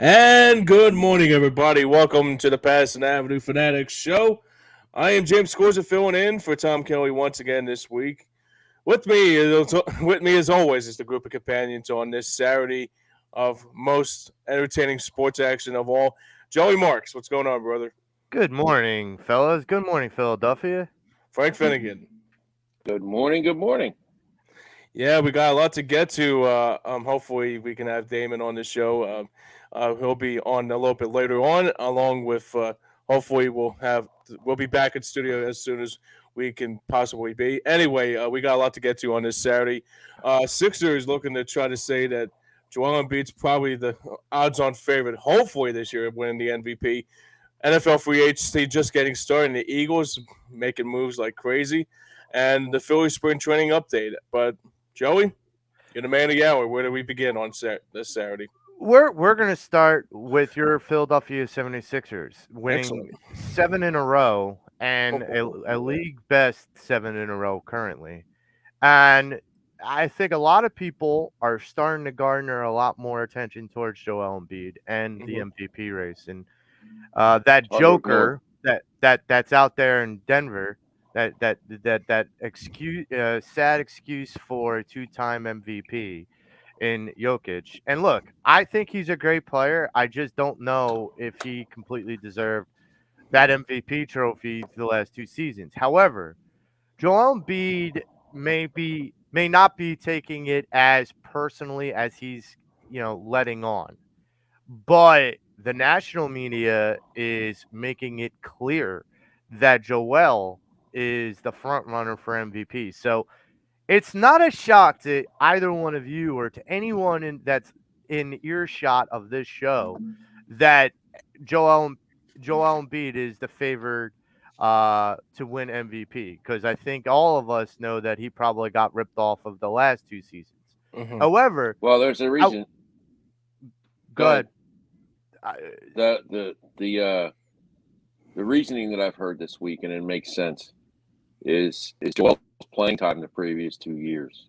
And good morning, everybody. Welcome to the Pattison Avenue Phanatics show. I am James Scorza filling in for Tom Kelly once again this week. With me as always is the group of companions on this Saturday of most entertaining sports action of all. Joey Marks, what's going on, brother? Good morning, fellas. Good morning, Philadelphia. Frank Finnegan. Good morning. Good morning. Yeah, we got a lot to get to. Hopefully, we can have Damon on the show. He'll be on a little bit later on, along with hopefully we'll be back in studio as soon as we can possibly be. Anyway, we got a lot to get to on this Saturday. Sixers looking to try to say that Joel Embiid's probably the odds-on favorite, hopefully this year, of winning the MVP. NFL free agency just getting started, and the Eagles making moves like crazy, and the Phillies spring training update. But Joey, you're the man of the hour. Where do we begin on this Saturday? We're going to start with your Philadelphia 76ers winning Excellent. 7 in a row and a Yeah. league best 7 in a row currently. And I think a lot of people are starting to garner a lot more attention towards Joel Embiid and the Mhm. MVP race. And that Understood. Joker that's out there in Denver, that excuse sad excuse for a two-time MVP in Jokic. And look, I think he's a great player. I just don't know if he completely deserved that MVP trophy the last two seasons. However, Joel Embiid may not be taking it as personally as he's letting on, but the national media is making it clear that Joel is the front runner for MVP. So it's not a shock to either one of you or to anyone that's in earshot of this show that Joel Joel Embiid is the favored to win MVP, because I think all of us know that he probably got ripped off of the last two seasons. Mhm. However, Well, there's a out reason. Go good. ahead. The reasoning that I've heard this week, and it makes sense, is Joel's playing time the previous 2 years.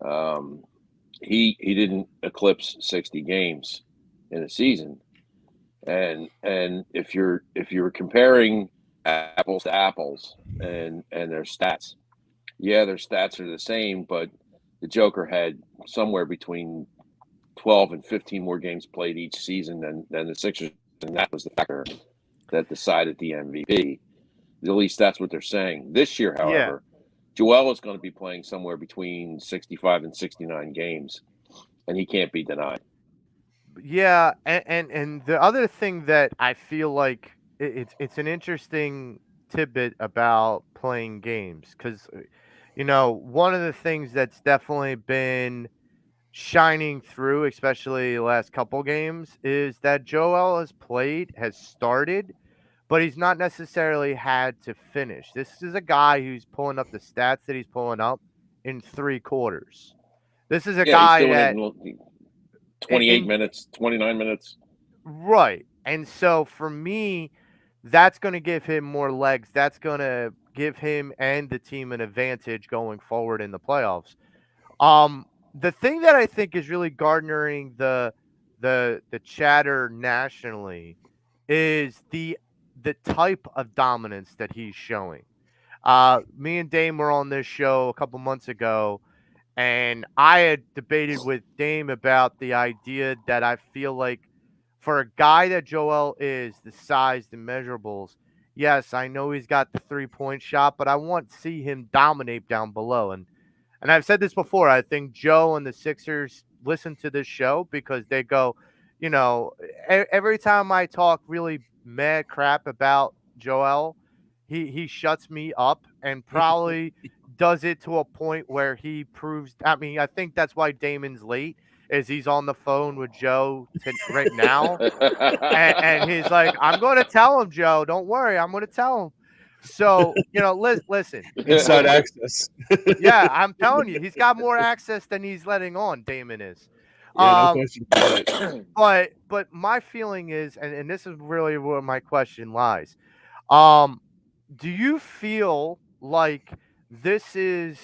Um, he didn't eclipse 60 games in a season, and if you're comparing apples to apples and their stats, yeah, their stats are the same, but the Joker had somewhere between 12 and 15 more games played each season than the Sixers, and that was the factor that decided the MVP. At least that's what they're saying. This year, Yeah. however, Joel is going to be playing somewhere between 65 and 69 games, and he can't be denied. Yeah, and the other thing that I feel like it's an interesting tidbit about playing games, because one of the things that's definitely been shining through, especially the last couple games, is that Joel has started, but he's not necessarily had to finish. This is a guy who's pulling up the stats that he's pulling up in 3 quarters. This is a Yeah, he's guy doing it that in in, 28 in minutes, 29 minutes. right. And so for me, that's going to give him more legs. That's going to give him and the team an advantage going forward in the playoffs. Um, the thing that I think is really garnering the chatter nationally is the type of dominance that he's showing. Me and Dame were on this show a couple months ago, and I had debated with Dame about the idea that I feel like for a guy that Joel is, the size, the measurables, yes, I know he's got the 3-point shot, but I want to see him dominate down below. And I've said this before. I think Joe and the Sixers listen to this show because they go, every time I talk really mad crap about Joel, he shuts me up and probably does it to a point where he proves. I mean, I think that's why Damon's late, is he's on the phone with Joe right now, and he's like, "I'm going to tell him, Joe. Don't worry, I'm going to tell him." So listen, Inside access. yeah, I'm telling you, he's got more access than he's letting on. Damon is. Yeah, no Um, question about it. but my feeling is, and this is really where my question lies. Um, do you feel like this is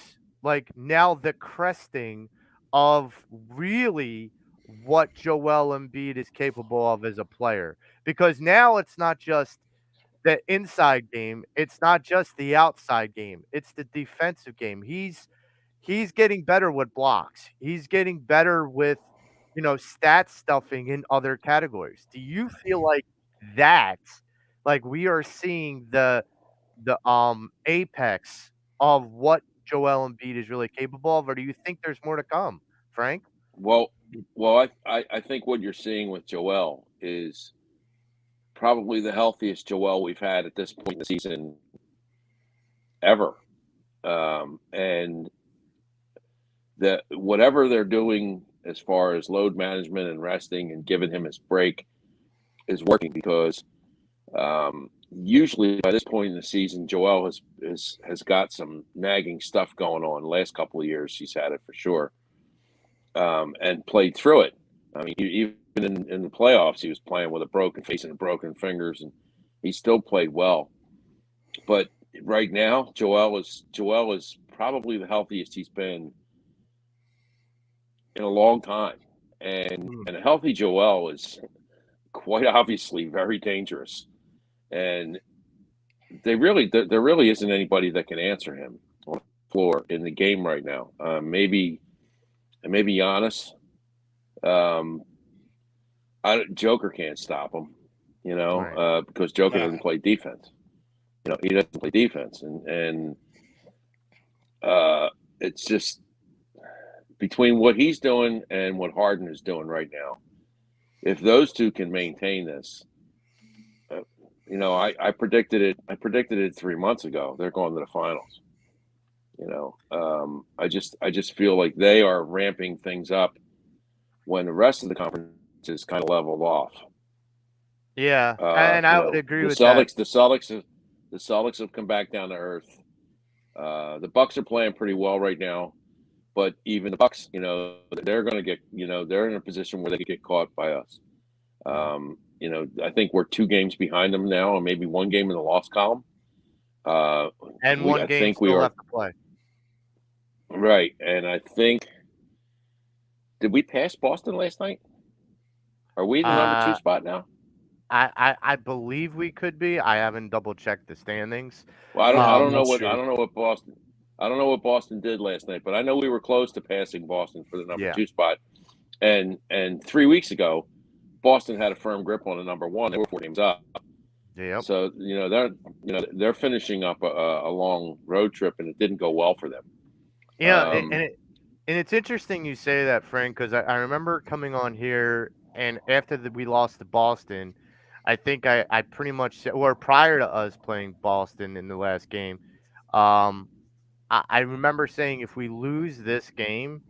like now the cresting of really what Joel Embiid is capable of as a player. Because now it's not just the inside game, it's not just the outside game, it's the defensive game. He's getting better with blocks. He's getting better with, stat stuffing in other categories. Do you feel like that, like we are seeing the apex of what Joel Embiid is really capable of, or do you think there's more to come, Frank? Well, well, I think what you're seeing with Joel is probably the healthiest Joel we've had at this point in the season ever. And that whatever they're doing as far as load management and resting and giving him his break is working because usually by this point in the season, Joel has got some nagging stuff going on. The last couple of years, he's had it for sure, and played through it. I mean, even in the playoffs, he was playing with a broken face and broken fingers, and he still played well. But right now, Joel is probably the healthiest he's been in a long time, and a healthy Joel is quite obviously very dangerous. And there really isn't anybody that can answer him on the floor in the game right now. Maybe Giannis. Joker can't stop him, Right. because Joker doesn't play defense. He doesn't play defense, and it's just between what he's doing and what Harden is doing right now. If those two can maintain this, I predicted it. I predicted it 3 months ago. They're going to the finals. I just feel like they are ramping things up when the rest of the conference is kind of leveled off. Yeah, and I would agree The with that. The Celtics have come back down to earth. The Bucks are playing pretty well right now, but even the Bucks, they're going to get, they're in a position where they could get caught by us. I think we're 2 games behind them now, and maybe 1 game in the loss column. And I one game think we still are left to play. right, and I think did we pass Boston last night? Are we the number 2 Uh, spot now? I believe we could be. I haven't double checked the standings. Well, I I'm don't know not what sure. I don't know what Boston did last night, but I know we were close to passing Boston for the number Yeah. 2 spot. And 3 weeks ago, Boston had a firm grip on the number 1. They were 4 games up. Yep. So they're finishing up a long road trip, and it didn't go well for them. Yeah, and it's interesting you say that, Frank, because I remember coming on here and after we lost to Boston, I think I pretty much said, or prior to us playing Boston in the last game, um, I remember saying if we lose this game,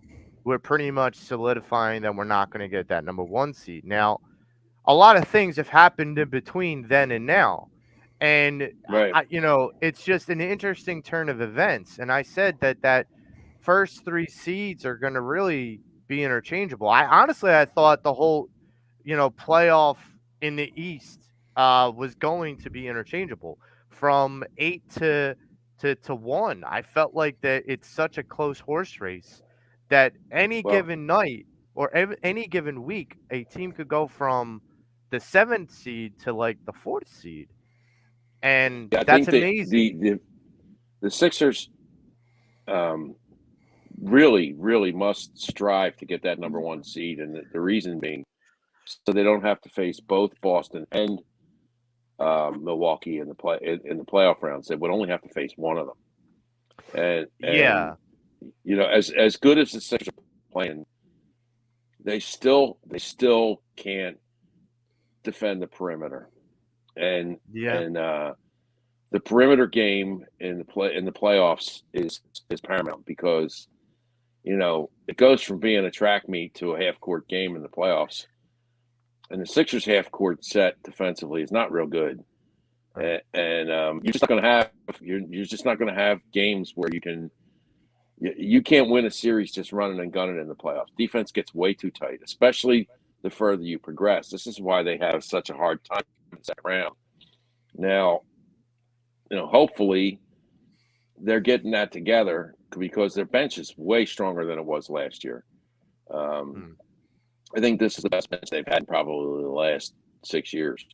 we're pretty much solidifying that we're not going to get that number 1 seed. Now, a lot of things have happened in between then and now. And Right. it's just an interesting turn of events. And I said that first 3 seeds are going to really be interchangeable. I thought the whole, playoff in the East was going to be interchangeable from 8 to 1. I felt like that it's such a close horse race that any Well, given night or any given week, a team could go from the 7th seed to like the 4th seed. And yeah, I that's think amazing. the Sixers really must strive to get that number 1 seed, and the reason being so they don't have to face both Boston and Milwaukee in the playoff rounds. They would only have to face one of them. And Yeah. as good as the Sixers are playing, they still can't defend the perimeter, and Yeah. the perimeter game in the playoffs is paramount because it goes from being a track meet to a half court game in the playoffs, and the Sixers half court set defensively is not real good, Right. and you're just not going to have you're just not going to have games where you can't win a series just running and gunning in the playoffs. Defense gets way too tight, especially the further you progress. This is why they have such a hard time in the second round. Now, hopefully they're getting that together because their bench is way stronger than it was last year. I think this is the best bench they've had in probably the last 6 years.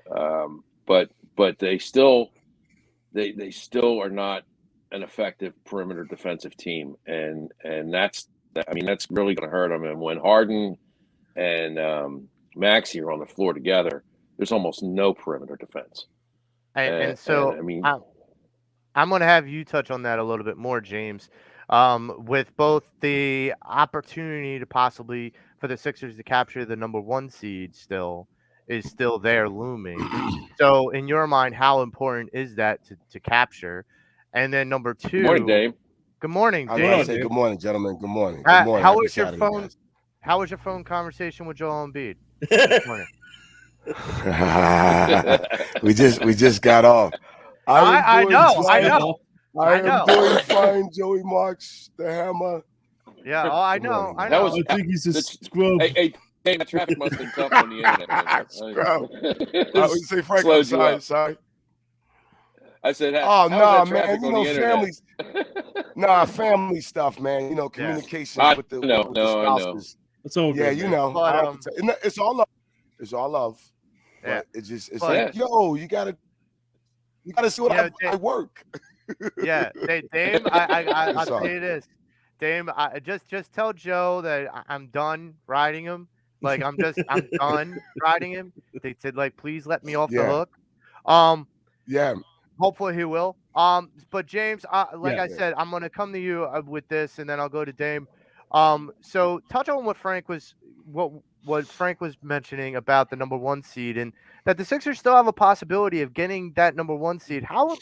But they still are not an effective perimeter defensive team, and that's really going to hurt them. And when Harden and Maxey are on the floor together, there's almost no perimeter defense. And so I mean, I'm going to have you touch on that a little bit more, James. With both the opportunity to possibly for the Sixers to capture the number 1 seed is still there looming. So in your mind, how important is that to capture? And then number good morning, 2, Dave. good morning, I was about to James. say good morning, gentlemen. Good morning. Good morning. How Happy was your Saturday, phone? guys. How was your phone conversation with Joel Embiid this morning? we just got off. I know. I am doing fine, Joey Marks, the Hammer. Yeah. Oh, I Good know. morning, I man. know. I think he's a scrub. Hey, that traffic must have been tough on the internet. Scrub. I would say, Frank, Slowed I'm you sorry, up. sorry. I said, Oh how no, was that man. traffic You on know, the internet? family stuff, man. You know, communication I with the know, with the I know. spouses. That's all Yeah, good. you man. know. But, I have to and it's all love. It's all love. Yeah. But it's But- like, yo, you gotta see what I work. Yeah, Dame, I'll It's all- tell you this, Dame, I just tell Joe that I'm done riding him. Like I'm done riding him. They said like, please let me off the Yeah. hook. Yeah. Hopefully he will. But James, like Yeah. I said, I'm gonna come to you with this, and then I'll go to Dame. So touch on what Frank was mentioning about the number 1 seed, and that the Sixers still have a possibility of getting that number 1 seed. How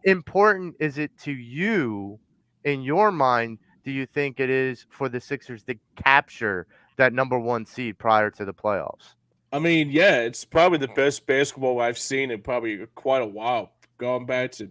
important is it to you, in your mind? Do you think it is for the Sixers to capture that number 1 seed prior to the playoffs? I mean, yeah, it's probably the best basketball I've seen in probably quite a while. Going back to,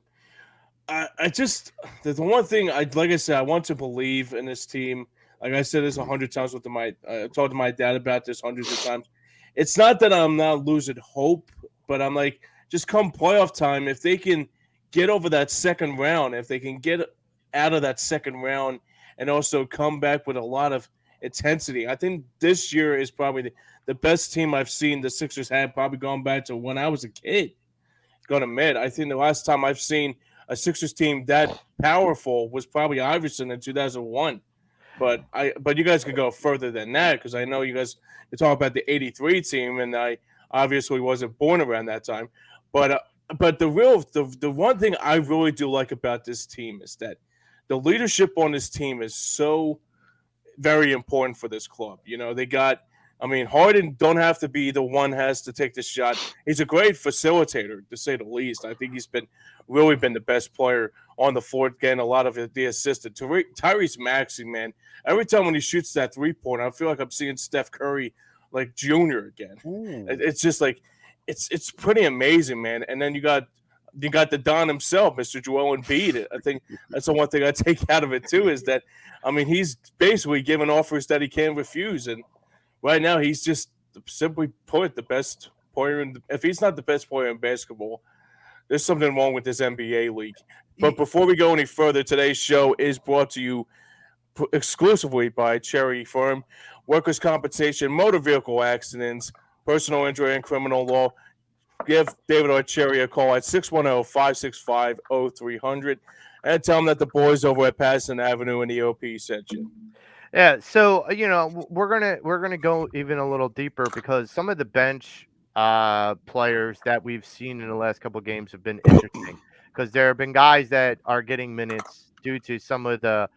I just the one thing like I said, I want to believe in this team. Like I said this 100 times with I talked to my dad about this hundreds of times. It's not that I'm not losing hope, but I'm like, just come playoff time, if they can get over that second round, if they can get out of that second round and also come back with a lot of intensity, I think this year is probably the best team I've seen the Sixers had, probably going back to when I was a kid. Gonna admit, I think the last time I've seen a Sixers team that powerful was probably Iverson in 2001. But you guys could go further than that, because I know you guys talk about the '83 team, and I obviously wasn't born around that time. But the one thing I really do like about this team is that the leadership on this team is so very important for this club. You know, they got. I mean, Harden don't have to be the one has to take the shot. He's a great facilitator, to say the least. I think he's really been the best player on the floor, getting a lot of the assist. Tyrese Maxey, man, every time when he shoots that 3-pointer, I feel like I'm seeing Steph Curry like Junior again. It's just like it's pretty amazing, man. And then you got the Don himself, Mr. Joel Embiid. I think that's the one thing I take out of it too, is that I mean he's basically giving offers that he can't refuse, and right now he's just simply put the best player if he's not the best player in basketball, there's something wrong with this NBA league. But before we go any further, today's show is brought to you exclusively by Cherry Firm, workers' compensation, motor vehicle accidents, personal injury, and criminal law. Give David or Cherry a call at 610-565-0300 and tell them that the boys over at Pattison Avenue in the OP sent you. Yeah, so we're gonna go even a little deeper, because some of the bench players that we've seen in the last couple of games have been interesting, because there have been guys that are getting minutes due to some of the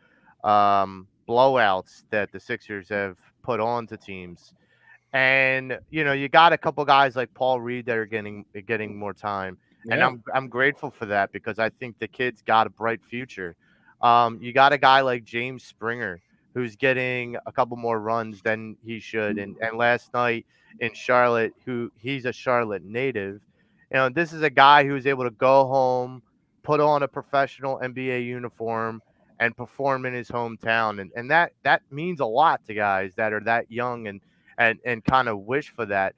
blowouts that the Sixers have put on to teams. And you got a couple guys like Paul Reed that are getting more time, and Yeah. I'm grateful for that, because I think the kid's got a bright future. You got a guy like James Springer, who's getting a couple more runs than he should, and last night in Charlotte, he's a Charlotte native. This is a guy who's able to go home, put on a professional NBA uniform, and perform in his hometown, and that means a lot to guys that are that young and kind of wish for that.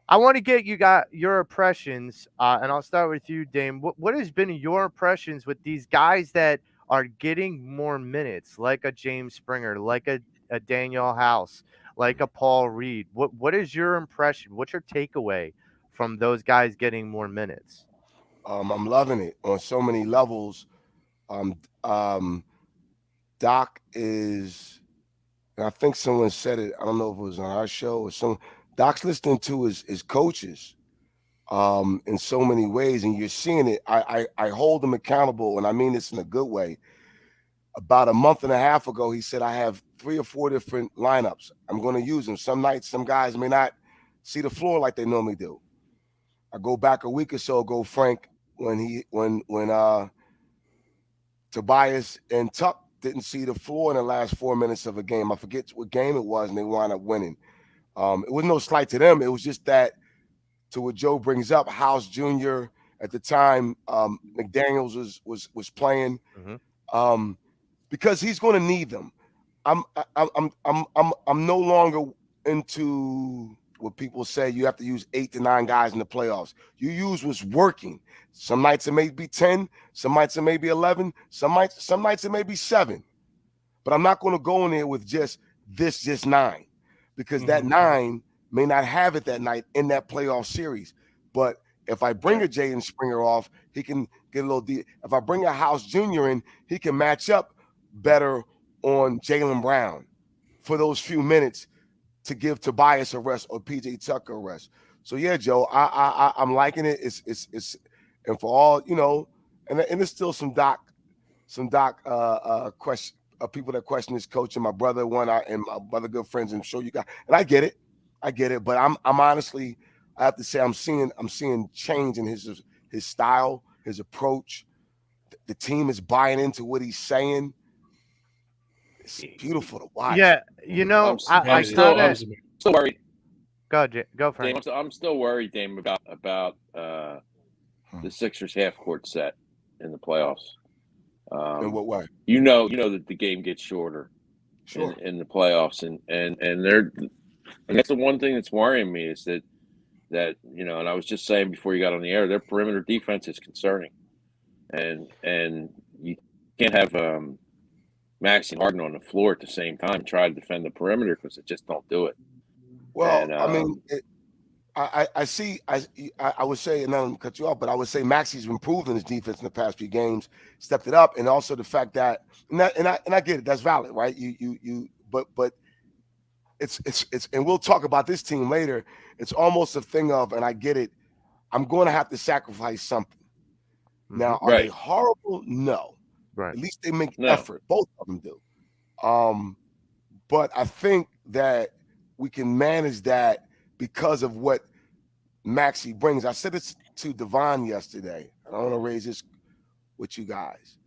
I want to get your impressions, and I'll start with you, Dame. What has been your impressions with these guys that are getting more minutes, like a James Springer, like a a Daniel House, like a Paul Reed. What is your impression? What's your takeaway from those guys getting more minutes? I'm loving it on so many levels. Um, um, Doc is, and I think someone said it. I don't know if it was on our show or some. Doc's listening to his coaches in so many ways, and you're seeing it. I hold him accountable, and I mean this in a good way. About a month and a half ago, he said, I have 3 or 4 different lineups. I'm going to use them. Some nights, some guys may not see the floor like they normally do. I go back a week or so ago, Frank, when Tobias and Tuck didn't see the floor in the last 4 minutes of a game. I forget what game it was, and they wound up winning. It was no slight to them. It was just that, to what Joe brings up, House Jr. at the time, McDaniels was playing. Because he's going to need them. I'm no longer into what people say you have to use 8 to 9 guys in the playoffs. You use what's working. Some nights it may be 10, some nights it may be 11, some nights it may be 7. But I'm not going to go in there with just 9, because that 9 may not have it that night in that playoff series. But if I bring a Jaden Springer off, he can get a little deep. If I bring a House Jr. in, he can match up better on Jaylen Brown for those few minutes to give Tobias a rest or PJ Tucker a rest. So yeah, Joe, I'm liking it. It's and for all and there's still some Doc question people that question his coach, and my brother and my other good friends, and show you guys, and I get it. But I'm honestly, I have to say, I'm seeing change in his style, his approach. The team is buying into what he's saying. It's beautiful to watch. Yeah, I'm still worried. Go for Dame, it. I'm still worried, Dame, about the Sixers half court set in the playoffs. In what way? You know that the game gets shorter in the playoffs, and that's the one thing that's worrying me is that and I was just saying before you got on the air, their perimeter defense is concerning, and you can't have Maxey and Harden on the floor at the same time and try to defend the perimeter, because it just don't do it. Well, I mean, I see. I would say, and I don't cut you off, but I would say Maxey's improved in his defense in the past few games, stepped it up, and also the fact that, and I get it, that's valid, right? But it's, and we'll talk about this team later. It's almost a thing of, and I get it, I'm going to have to sacrifice something. Now, are they horrible? No. Right. At least they make effort. Both of them do. But I think that we can manage that because of what Maxey brings. I said this to Devon yesterday. I want to raise this with you guys.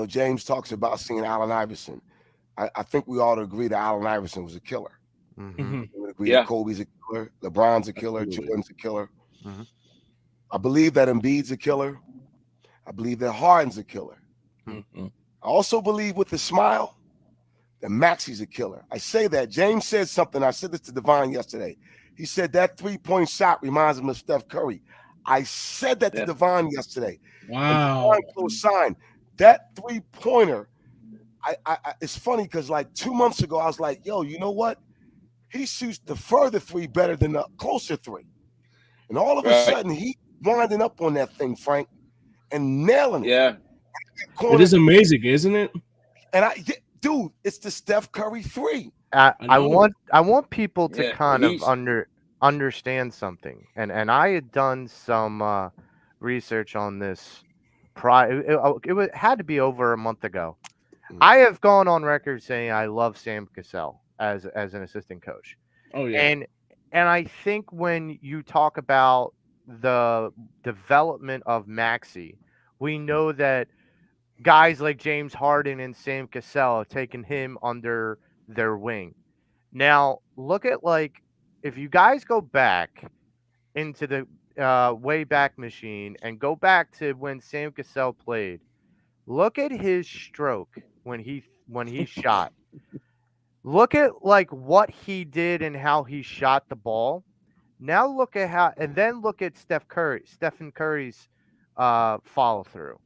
James talks about seeing Allen Iverson. I think we all agree that Allen Iverson was a killer. We agree that Kobe's a killer, LeBron's a killer, Jordan's a killer. I believe that Embiid's a killer. I believe that Harden's a killer. I also believe with the smile that Maxey's a killer. I say that. James said something. I said this to Devon yesterday. He said that 3-point shot reminds him of Steph Curry. I said that to Devon yesterday. Wow. And close sign. That 3-pointer, it's funny because like 2 months ago, I was like, yo, you know what? He shoots the further 3 better than the closer 3. And all of a sudden, he winding up on that thing, Frank, and nailing it. Yeah. It is amazing, isn't it? And dude, it's the Steph Curry 3. I want people to kind of understand something, and I had done some research on this. It had to be over a month ago. I have gone on record saying I love Sam Cassell as an assistant coach. Oh yeah, and I think when you talk about the development of Maxey, we know that guys like James Harden and Sam Cassell have taken him under their wing. Now, look at, like, if you guys go back into the Wayback Machine and go back to when Sam Cassell played, look at his stroke when he shot. Look at like what he did and how he shot the ball. Now look at look at Stephen Curry's follow through.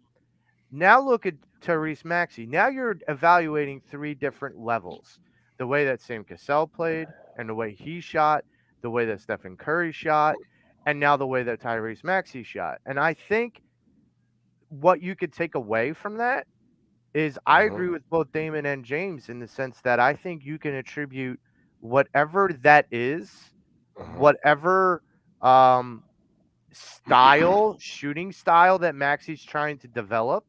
Now look at Tyrese Maxey. Now you're evaluating 3 different levels. The way that Sam Cassell played and the way he shot, the way that Stephen Curry shot, and now the way that Tyrese Maxey shot. And I think what you could take away from that is I agree with both Damon and James in the sense that I think you can attribute whatever that is, whatever shooting style that Maxey's trying to develop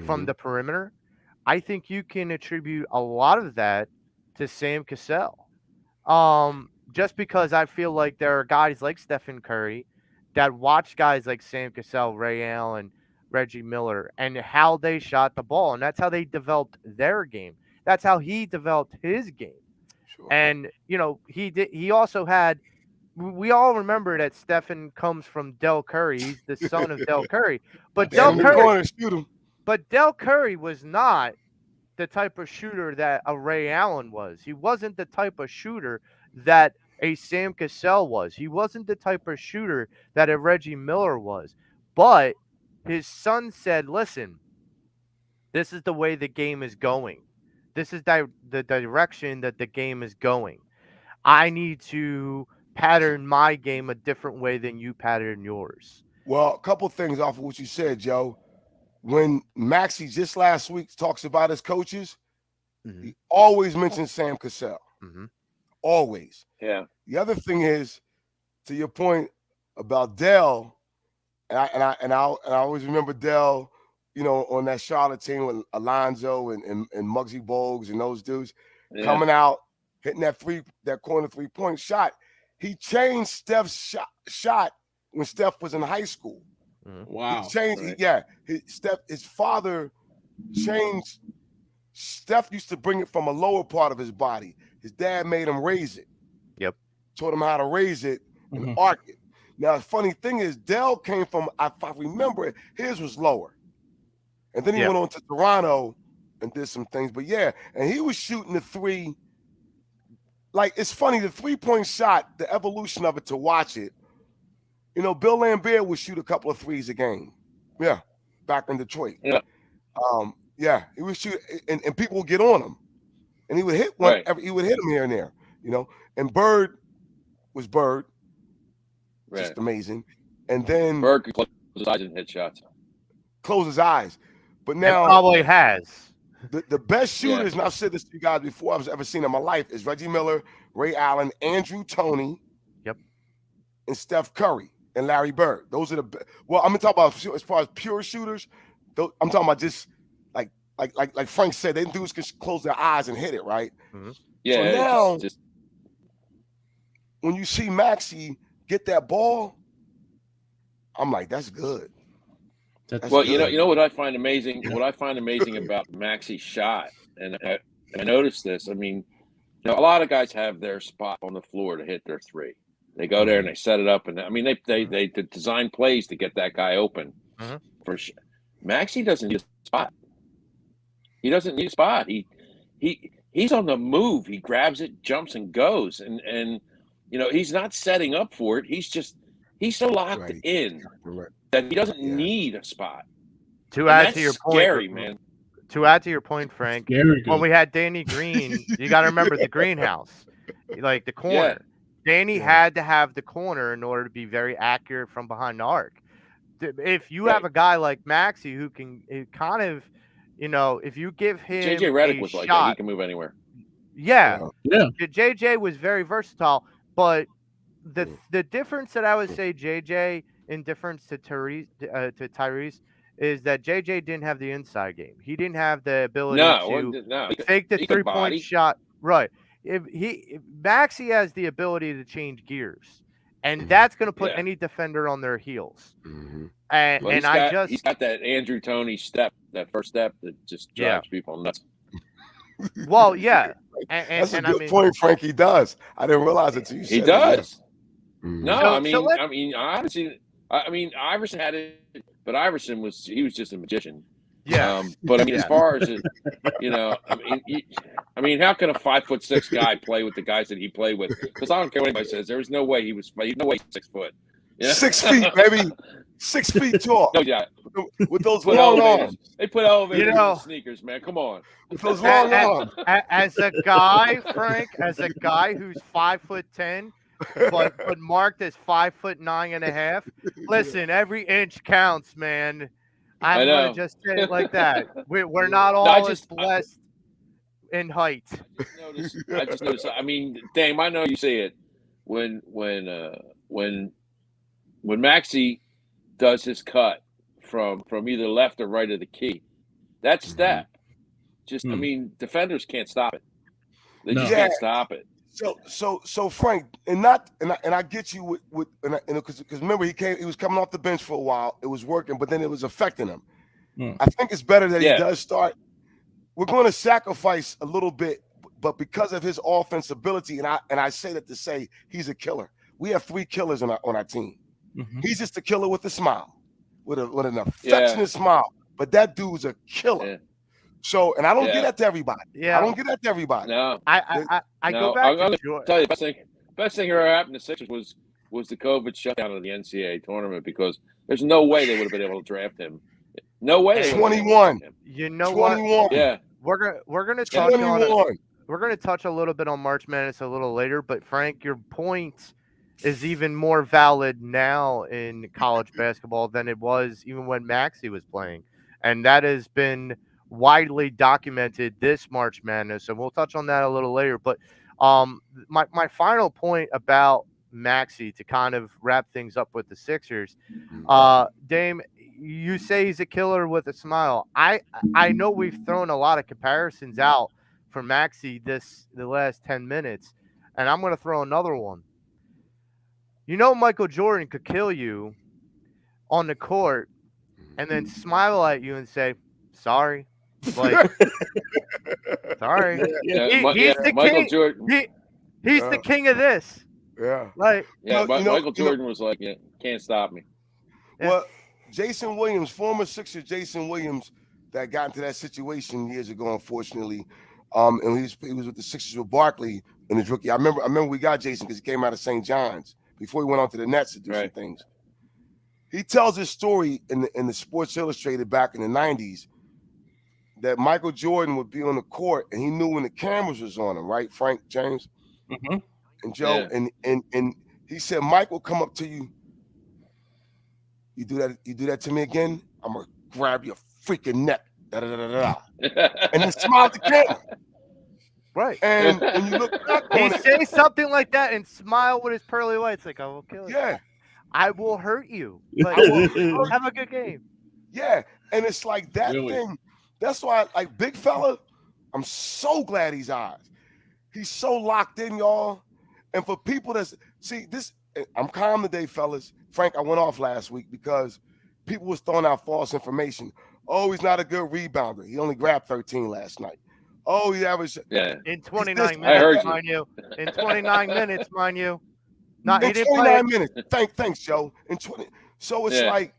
from the perimeter. I think you can attribute a lot of that to Sam Cassell. Just because I feel like there are guys like Stephen Curry that watch guys like Sam Cassell, Ray Allen, Reggie Miller, and how they shot the ball. And that's how they developed their game. That's how he developed his game. Sure. And, he also had, we all remember that Stephen comes from Del Curry. He's the son of Del Curry. But Del Curry was not the type of shooter that a Ray Allen was. He wasn't the type of shooter that a Sam Cassell was. He wasn't the type of shooter that a Reggie Miller was. But his son said, listen, this is the way the game is going. This is the direction that the game is going. I need to pattern my game a different way than you pattern yours. Well, a couple things off of what you said, Joe. When Maxey just last week talks about his coaches, he always mentions Sam Cassell. Always. Yeah. The other thing is, to your point about Dell, and I always remember Dell, on that Charlotte team with Alonzo and Muggsy Bogues and those dudes coming out, hitting that corner 3-point shot. He changed Steph's shot when Steph was in high school. Wow. He changed, his father changed. Steph used to bring it from a lower part of his body. His dad made him raise it. Yep. Taught him how to raise it and arc it. Now, the funny thing is, Dell came from, if I remember it, his was lower. And then he went on to Toronto and did some things. But and he was shooting the 3. Like, it's funny, the 3-point shot, the evolution of it, to watch it. Bill Laimbeer would shoot a couple of 3s a game. Yeah, back in Detroit. Yeah. He would shoot, and people would get on him. And he would hit one. Right. He would hit him here and there, And Bird was Bird. Right. Just amazing. And then Bird could close his eyes and hit shots. Close his eyes. But now it probably has. The best shooters, and I've said this to you guys before I've ever seen in my life, is Reggie Miller, Ray Allen, Andrew Toney, and Steph Curry and Larry Bird. Those are the well, I'm gonna talk about as far as pure shooters. I'm talking about just like Frank said, they dudes can close their eyes and hit it, right? Yeah. So now, when you see Maxey get that ball, I'm like, that's good. Well, you know what I find amazing. What I find amazing about Maxey's shot, and I noticed this. I mean, a lot of guys have their spot on the floor to hit their 3. They go there and they set it up, and I mean, they design plays to get that guy open. Maxey doesn't need a spot. He doesn't need a spot. He's on the move. He grabs it, jumps, and goes. And he's not setting up for it. He's so locked in that he doesn't need a spot. To add to your point, scary, man. To add to your point, Frank, when we had Danny Green, you got to remember the greenhouse, like the corner. Yeah. Danny had to have the corner in order to be very accurate from behind the arc. If you have a guy like Maxey who can kind of, if you give him JJ Redick was shot, like that. He can move anywhere. Yeah. JJ was very versatile, but the difference that I would say JJ in difference to Tyrese is that JJ didn't have the inside game. He didn't have the ability to fake the 3-point shot. Right. If Maxey has the ability to change gears, and that's going to put any defender on their heels. And he's got that Andrew Toney step, that first step that just drives people nuts. Well, yeah, that's a good point, Frank. He does. I didn't realize it till you said he does. No, I mean, Iverson had it, but Iverson was just a magician. Yeah. But I mean, as far as it, how can a 5'6" guy play with the guys that he played with? Because I don't care what anybody says. There was no way he was. No way he's 6 foot. 6 feet, baby. 6 feet tall. No, yeah. with those Put long elevators. arms. They put elevators in know- the sneakers, man. Come on. With those long arms. As a guy, Frank, as a guy who's 5'10", but marked as 5'9.5". Listen, every inch counts, man. I I'm know. gonna just say it like that. We're not No, all as blessed in height. I just noticed. I mean, Dame, I know you say it when Maxey does his cut from either left or right of the key. That step, just I mean, defenders can't stop it. They just can't stop it. So Frank, and I get you with because remember he was coming off the bench for a while. It was working, but then it was affecting him. I think it's better that he does start. We're going to sacrifice a little bit, but because of his offense ability, and I say that to say he's a killer. We have 3 killers on our team. He's just a killer with a smile, with an affectionate smile. But that dude's a killer. Yeah. So, and I don't get that to everybody. Yeah, I don't get that to everybody. No, I go back to Jordan. Tell you, best thing that happened to Sixers was the COVID shutdown of the NCAA tournament, because there's no way they would have been able to draft him. No way. 21. You know 21. what? Yeah. We're gonna touch 21. on. We're gonna touch a little bit on March Madness a little later, but Frank, your point is even more valid now in college basketball than it was even when Maxey was playing, and that has been widely documented this March Madness, and we'll touch on that a little later. But my final point about Maxey, to kind of wrap things up with the Sixers, Dame, you say he's a killer with a smile. I know we've thrown a lot of comparisons out for Maxey the last 10 minutes, and I'm going to throw another one. You know, Michael Jordan could kill you on the court and then smile at you and say, sorry. Like, sorry. He's the Michael king. Jordan. He's the king of this. Yeah. Like, Michael Jordan was like, can't stop me. Well, Jason Williams, former Sixer Jason Williams, that got into that situation years ago, unfortunately. And he was with the Sixers with Barkley in his rookie. I remember we got Jason because he came out of St. John's before he went on to the Nets to do some things. He tells his story in the Sports Illustrated back in the 90s that Michael Jordan would be on the court and he knew when the cameras was on him, right, Frank, James? And Joe, and he said, Mike will come up to you. You do that to me again, I'm gonna grab your freaking neck. Da, da, da, da, da. And then smile at the camera. Right. And when you look back on he say something like that and smile with his pearly whites, like, I will kill you. Yeah. I will hurt you. Like, have a good game. Yeah. And it's like that thing. That's why, like, big fella, I'm so glad he's ours. He's so locked in, y'all. And for people see this, I'm calm today, fellas. Frank, I went off last week because people was throwing out false information. Oh, he's not a good rebounder. He only grabbed 13 last night. Oh, he averaged in 29 minutes, mind you. In 29 minutes, mind you. Not in 29 minutes. Thanks, Joe. In 20. So it's like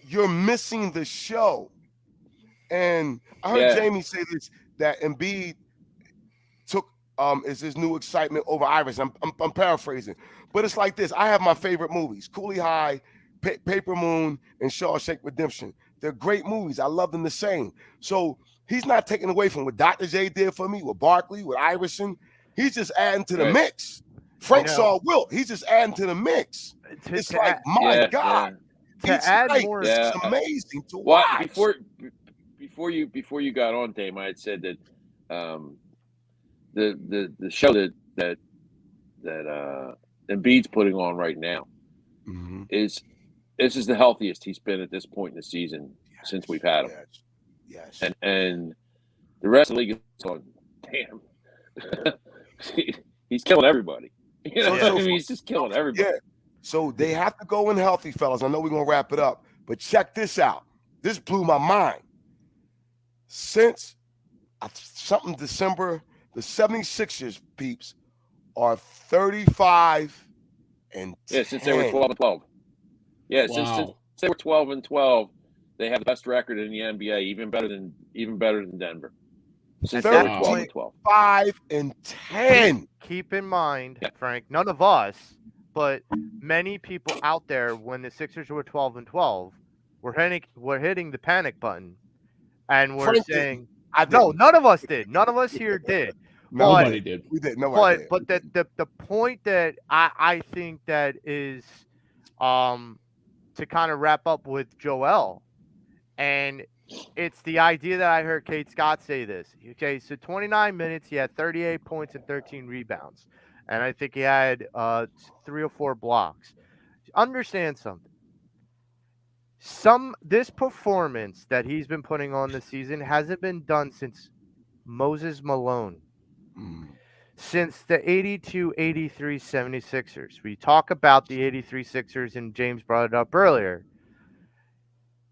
you're missing the show. And I heard Jamie say this, that Embiid took is his new excitement over Iverson. I'm paraphrasing, but it's like this. I have my favorite movies: Cooley High, Paper Moon, and Shawshank Redemption. They're great movies. I love them the same. So he's not taking away from what Dr. J did for me, with Barkley, with Iverson. He's just adding to the mix. Frank saw Wilt. He's just adding to the mix. It's like, my God. To add more, it's amazing to watch. Before you got on, Dame, I had said that the show that Embiid's putting on right now is the healthiest he's been at this point in the season since we've had him. Yes. And the rest of the league is going, damn. He's killing everybody. You know, I mean, he's just killing everybody. Yeah. So they have to go in healthy, fellas. I know we're gonna wrap it up, but check this out. This blew my mind. Since December, the 76ers peeps are 35 and 10. Yeah, since they were 12 and 12. Yeah, since they were 12 and 12, they have the best record in the NBA, even better than Denver. Since they were 12 and 12. 5 and 10. Keep in mind, Frank, none of us, but many people out there, when the Sixers were 12 and 12, we're hitting the panic button, and we're Frank didn't. saying, I no, didn't. none of us did. None of us here did. No, we Nobody didn't. did. We did. Nobody did. But the point that I think that is to kind of wrap up with Joel, and it's the idea that I heard Kate Scott say this. Okay, so 29 minutes, he had 38 points and 13 rebounds, and I think he had 3 or 4 blocks. Understand something. This performance that he's been putting on this season hasn't been done since Moses Malone. Since the 82-83 76ers. We talk about the 83 Sixers, and James brought it up earlier.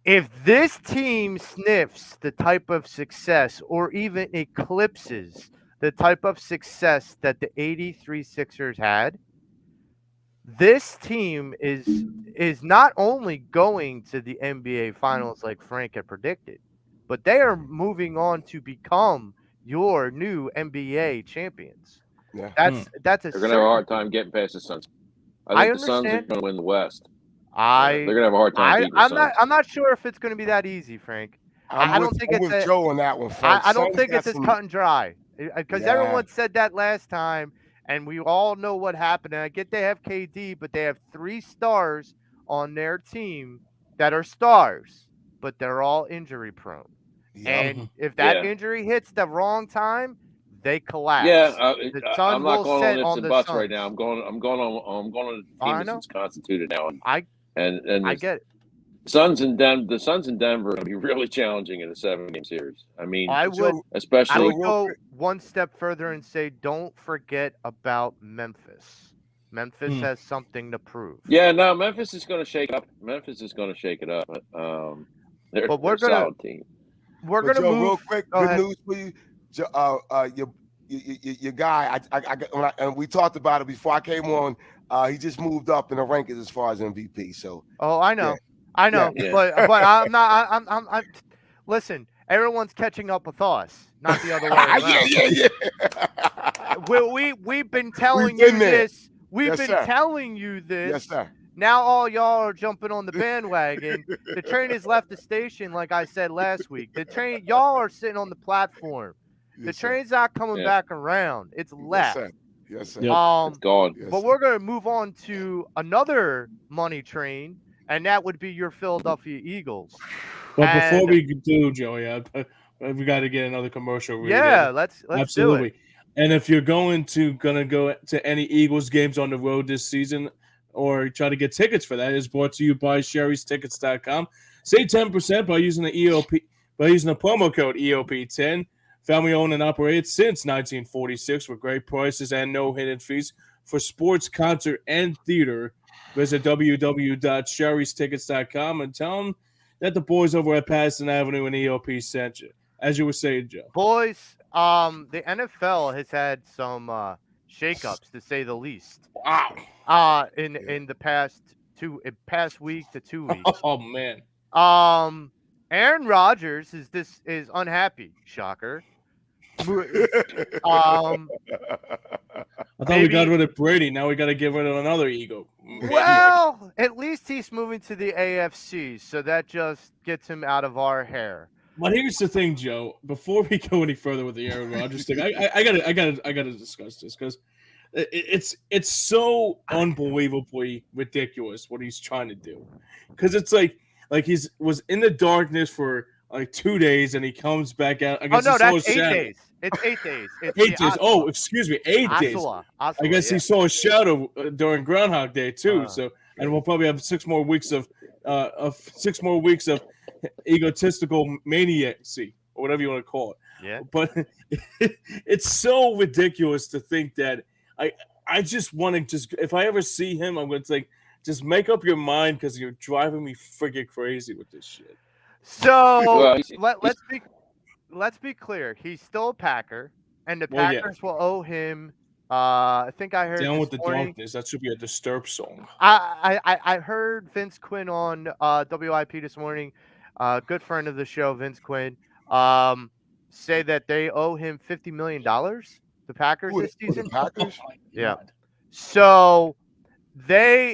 If this team sniffs the type of success or even eclipses the type of success that the 83 Sixers had, this team is not only going to the NBA Finals like Frank had predicted, but they are moving on to become your new NBA champions. Yeah. That's a They're going to have a hard time getting past the Suns. I think the Suns are understand. going to win the West. They're going to have a hard time beating the Suns. I'm not sure if it's going to be that easy, Frank. I don't think I'm it's with Joe on that one, Frank. I don't Suns think got it's as some- cut and dry because Yeah. everyone said that last time, and we all know what happened. And I get they have KD, but they have 3 stars on their team that are stars, but they're all injury prone. Yeah. And if that Yeah. injury hits the wrong time, they collapse. Yeah, the sun I'm not will going set on ifs on and the buts Suns. right now. I'm going on the team I as know. it's constituted now. I And get it. the Suns in Denver are going to be really challenging in a 7-game series. I mean, I would Joe, especially real go quick. one step further and say, don't forget about Memphis. Memphis has something to prove. Yeah, no, Memphis is going to shake it up. They're But a solid team. We're But gonna Joe, move. real quick, Go good ahead. news for you. Your guy, and we talked about it before I came on. He just moved up in the rankings as far as MVP. So Oh, I know, Yeah. I know, Yeah. but I'm not. I'm. Listen, everyone's catching up with us, not the other way around. yeah. We've been telling been you there. this. We've Yes, been sir. telling you this. Yes, sir. Now all y'all are jumping on the bandwagon. The train has left the station, like I said last week. The train, y'all are sitting on the platform. The Yes, sir. train's not coming Yeah. back around. It's Yes, left. sir. Yes, sir. Yep. It's gone. Yes, But sir. we're going to move on to another money train, and that would be your Philadelphia Eagles. But before And- we do, Joey, we got to get another commercial. read Yeah, in. let's Absolutely. do it. And if you're gonna go to any Eagles games on the road this season, or try to get tickets for that, is brought to you by Sherry'sTickets.com. Save 10% by using the promo code EOP10. Family owned and operated since 1946 with great prices and no hidden fees for sports, concert, and theater. Visit www.Sherry'sTickets.com and tell them that the boys over at Pattison Avenue and EOP sent you. As you were saying, Joe. Boys, the NFL has had some shakeups, to say the least. Wow. In the past week to 2 weeks. Oh man. Aaron Rodgers is unhappy. Shocker. I thought we got rid of Brady. Now we got to get rid of another ego. Well, at least he's moving to the AFC, so that just gets him out of our hair. But here's the thing, Joe. Before we go any further with the Aaron Rodgers thing, I gotta discuss this because it's so unbelievably ridiculous what he's trying to do. Because it's like he's was in the darkness for like 2 days and he comes back out. I guess no, that's he saw a 8 shadow. days. It's 8 days. It's 8 days. Oh, excuse me, 8 days. Osceola, I guess he saw a shadow during Groundhog Day too. And we'll probably have 6 more weeks of egotistical maniacy or whatever you want to call it. Yeah. But it's so ridiculous to think that I just want to if I ever see him, I'm going to say just make up your mind because you're driving me freaking crazy with this shit. So let's be clear. He's still a Packer, and the Packers will owe him. I think I heard Down this with the morning, Darkness. That should be a Disturbed song. I heard Vince Quinn on WIP this morning. Good friend of the show, Vince Quinn, say that they owe him $50 million. The Packers this season. The Packers? Yeah. So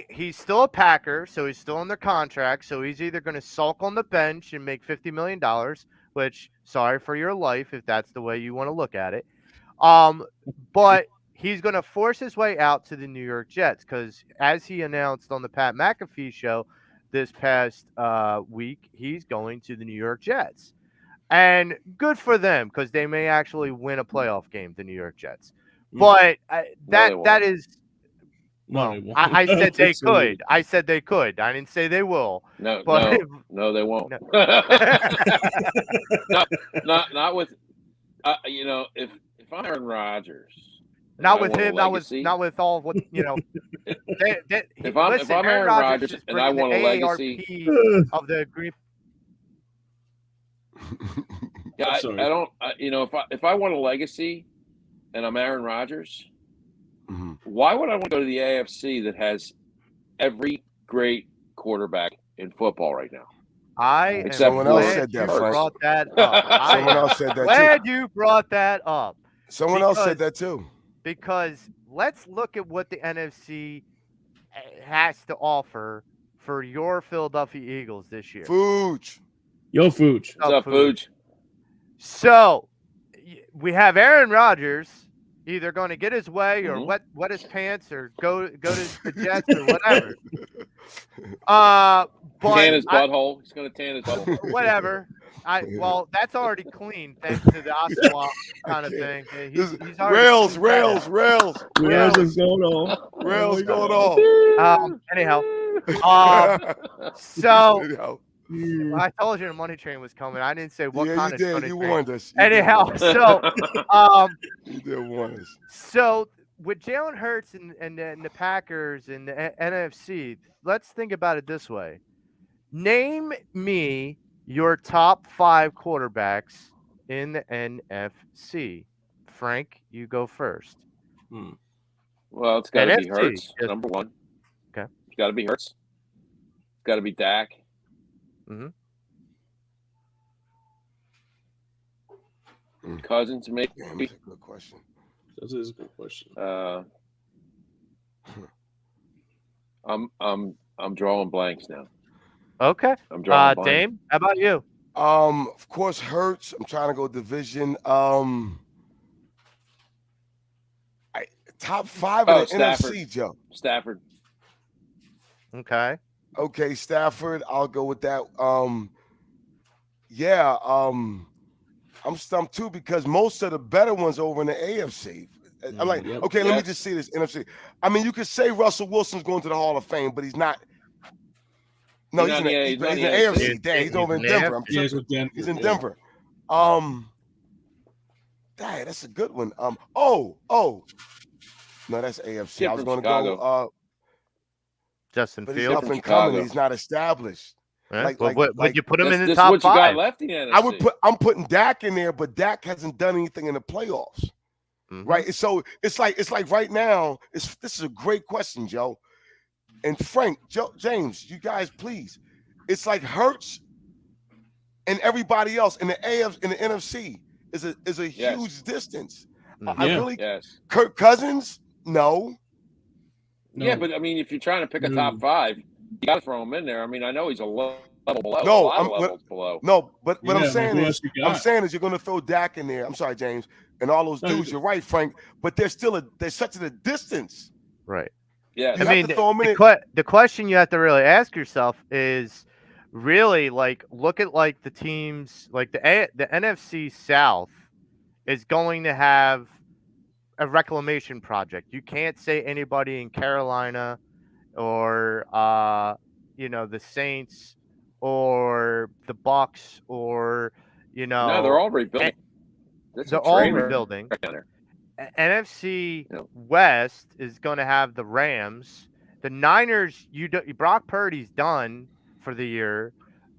He's still a Packer, so he's still under contract. So he's either going to sulk on the bench and make $50 million, which sorry for your life if that's the way you want to look at it. But he's going to force his way out to the New York Jets because, as he announced on the Pat McAfee show this past week, he's going to the New York Jets. And good for them because they may actually win a playoff game, the New York Jets. But that is. Well, No, they won't. I said they That's so weird. could. I said they could. I didn't say they will. No, But no, they won't. No. not with. If I'm Aaron Rodgers, and not I with want a him, legacy- not with all of what If I'm Aaron Rodgers and I want a legacy- of the agreement. Yeah, I'm I sorry. don't. If I want a legacy, and I'm Aaron Rodgers, why would I want to go to the AFC that has every great quarterback in football right now? Except someone else glad said that, you Frank. brought that up. Someone else said that Glad you brought that up. Someone else said that too. Because let's look at what the NFC has to offer for your Philadelphia Eagles this year. Fuge. Yo, Fuge. What's up, Fuge? So we have Aaron Rodgers either going to get his way or wet his pants or go to the Jets or whatever. But Tan his butthole. He's going to tan his butthole. Whatever. Well, that's already clean thanks to the Oswald kind of thing. He's Rails is going on. Rails going on. Anyhow, so I told you the money train was coming. I didn't say what kind of money train. You warned us. Anyhow, so you did warn us. So with Jalen Hurts and the Packers and the NFC, let's think about it this way. Name me your top 5 quarterbacks in the NFC. Frank, you go first. Well, it's got to be NFC, Hurts, number one. Okay. It's got to be Hurts. It's got to be Dak. Cousins, maybe. Damn, that's a good question. That is a good question. I'm drawing blanks now. Okay. I'm drawing blanks. Dame, how about you? Of course, Hurts. I'm trying to go division. Top 5 in the Stafford. NFC, Joe. Stafford. Okay. Okay, Stafford. I'll go with that. I'm stumped too because most of the better ones over in the AFC. I'm like, okay, let me just see this NFC. I mean, you could say Russell Wilson's going to the Hall of Fame, but he's not. No, he's in the AFC. He's over in Denver. He's in Denver. That's a good one. No, that's AFC. I was going to go. Justin but Fields. He's up and coming. He's not established. Right. Would you put him in the this top what 5? You got left in the NFC. I'm putting Dak in there, but Dak hasn't done anything in the playoffs. Right. So it's like right now, this is a great question, Joe. And Frank, James, you guys, please. It's like Hurts and everybody else in the AFC in the NFC is a huge distance. Kirk Cousins, no. Yeah, but I mean, if you're trying to pick a top 5, you got to throw him in there. I mean, I know he's a level below. No, below. No, but what I'm saying is you're going to throw Dak in there. I'm sorry, James, and all those dudes. You're right, Frank. But there's such a distance. Right. Yeah. I mean, the question you have to really ask yourself is really look at the teams like the NFC South is going to have a reclamation project. You can't say anybody in Carolina or the Saints or the Bucks or No, they're all rebuilding. They're all rebuilding. NFC West is going to have the Rams. The Niners, Brock Purdy's done for the year,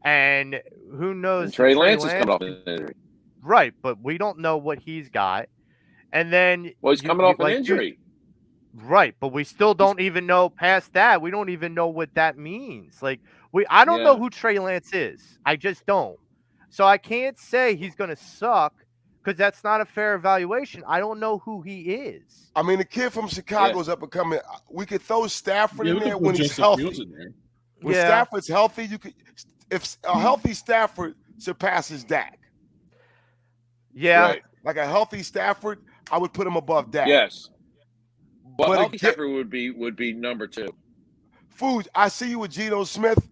and who knows? And Trey Lance is coming off an injury. Right, but we don't know what he's got. And then he's coming off an injury. Right, but we still don't even know past that. We don't even know what that means. I don't know who Trey Lance is. I just don't. So I can't say he's going to suck because that's not a fair evaluation. I don't know who he is. I mean, the kid from Chicago's up and coming. We could throw Stafford Yeah, in we there could when put he's Justin healthy. Fields in there. When Yeah. Stafford's healthy, you could. If a healthy Stafford surpasses Dak, Yeah. Right. like a healthy Stafford, I would put him above Dak. Yes. But But healthy again, Stafford would be number 2. Food, I see you with Geno Smith.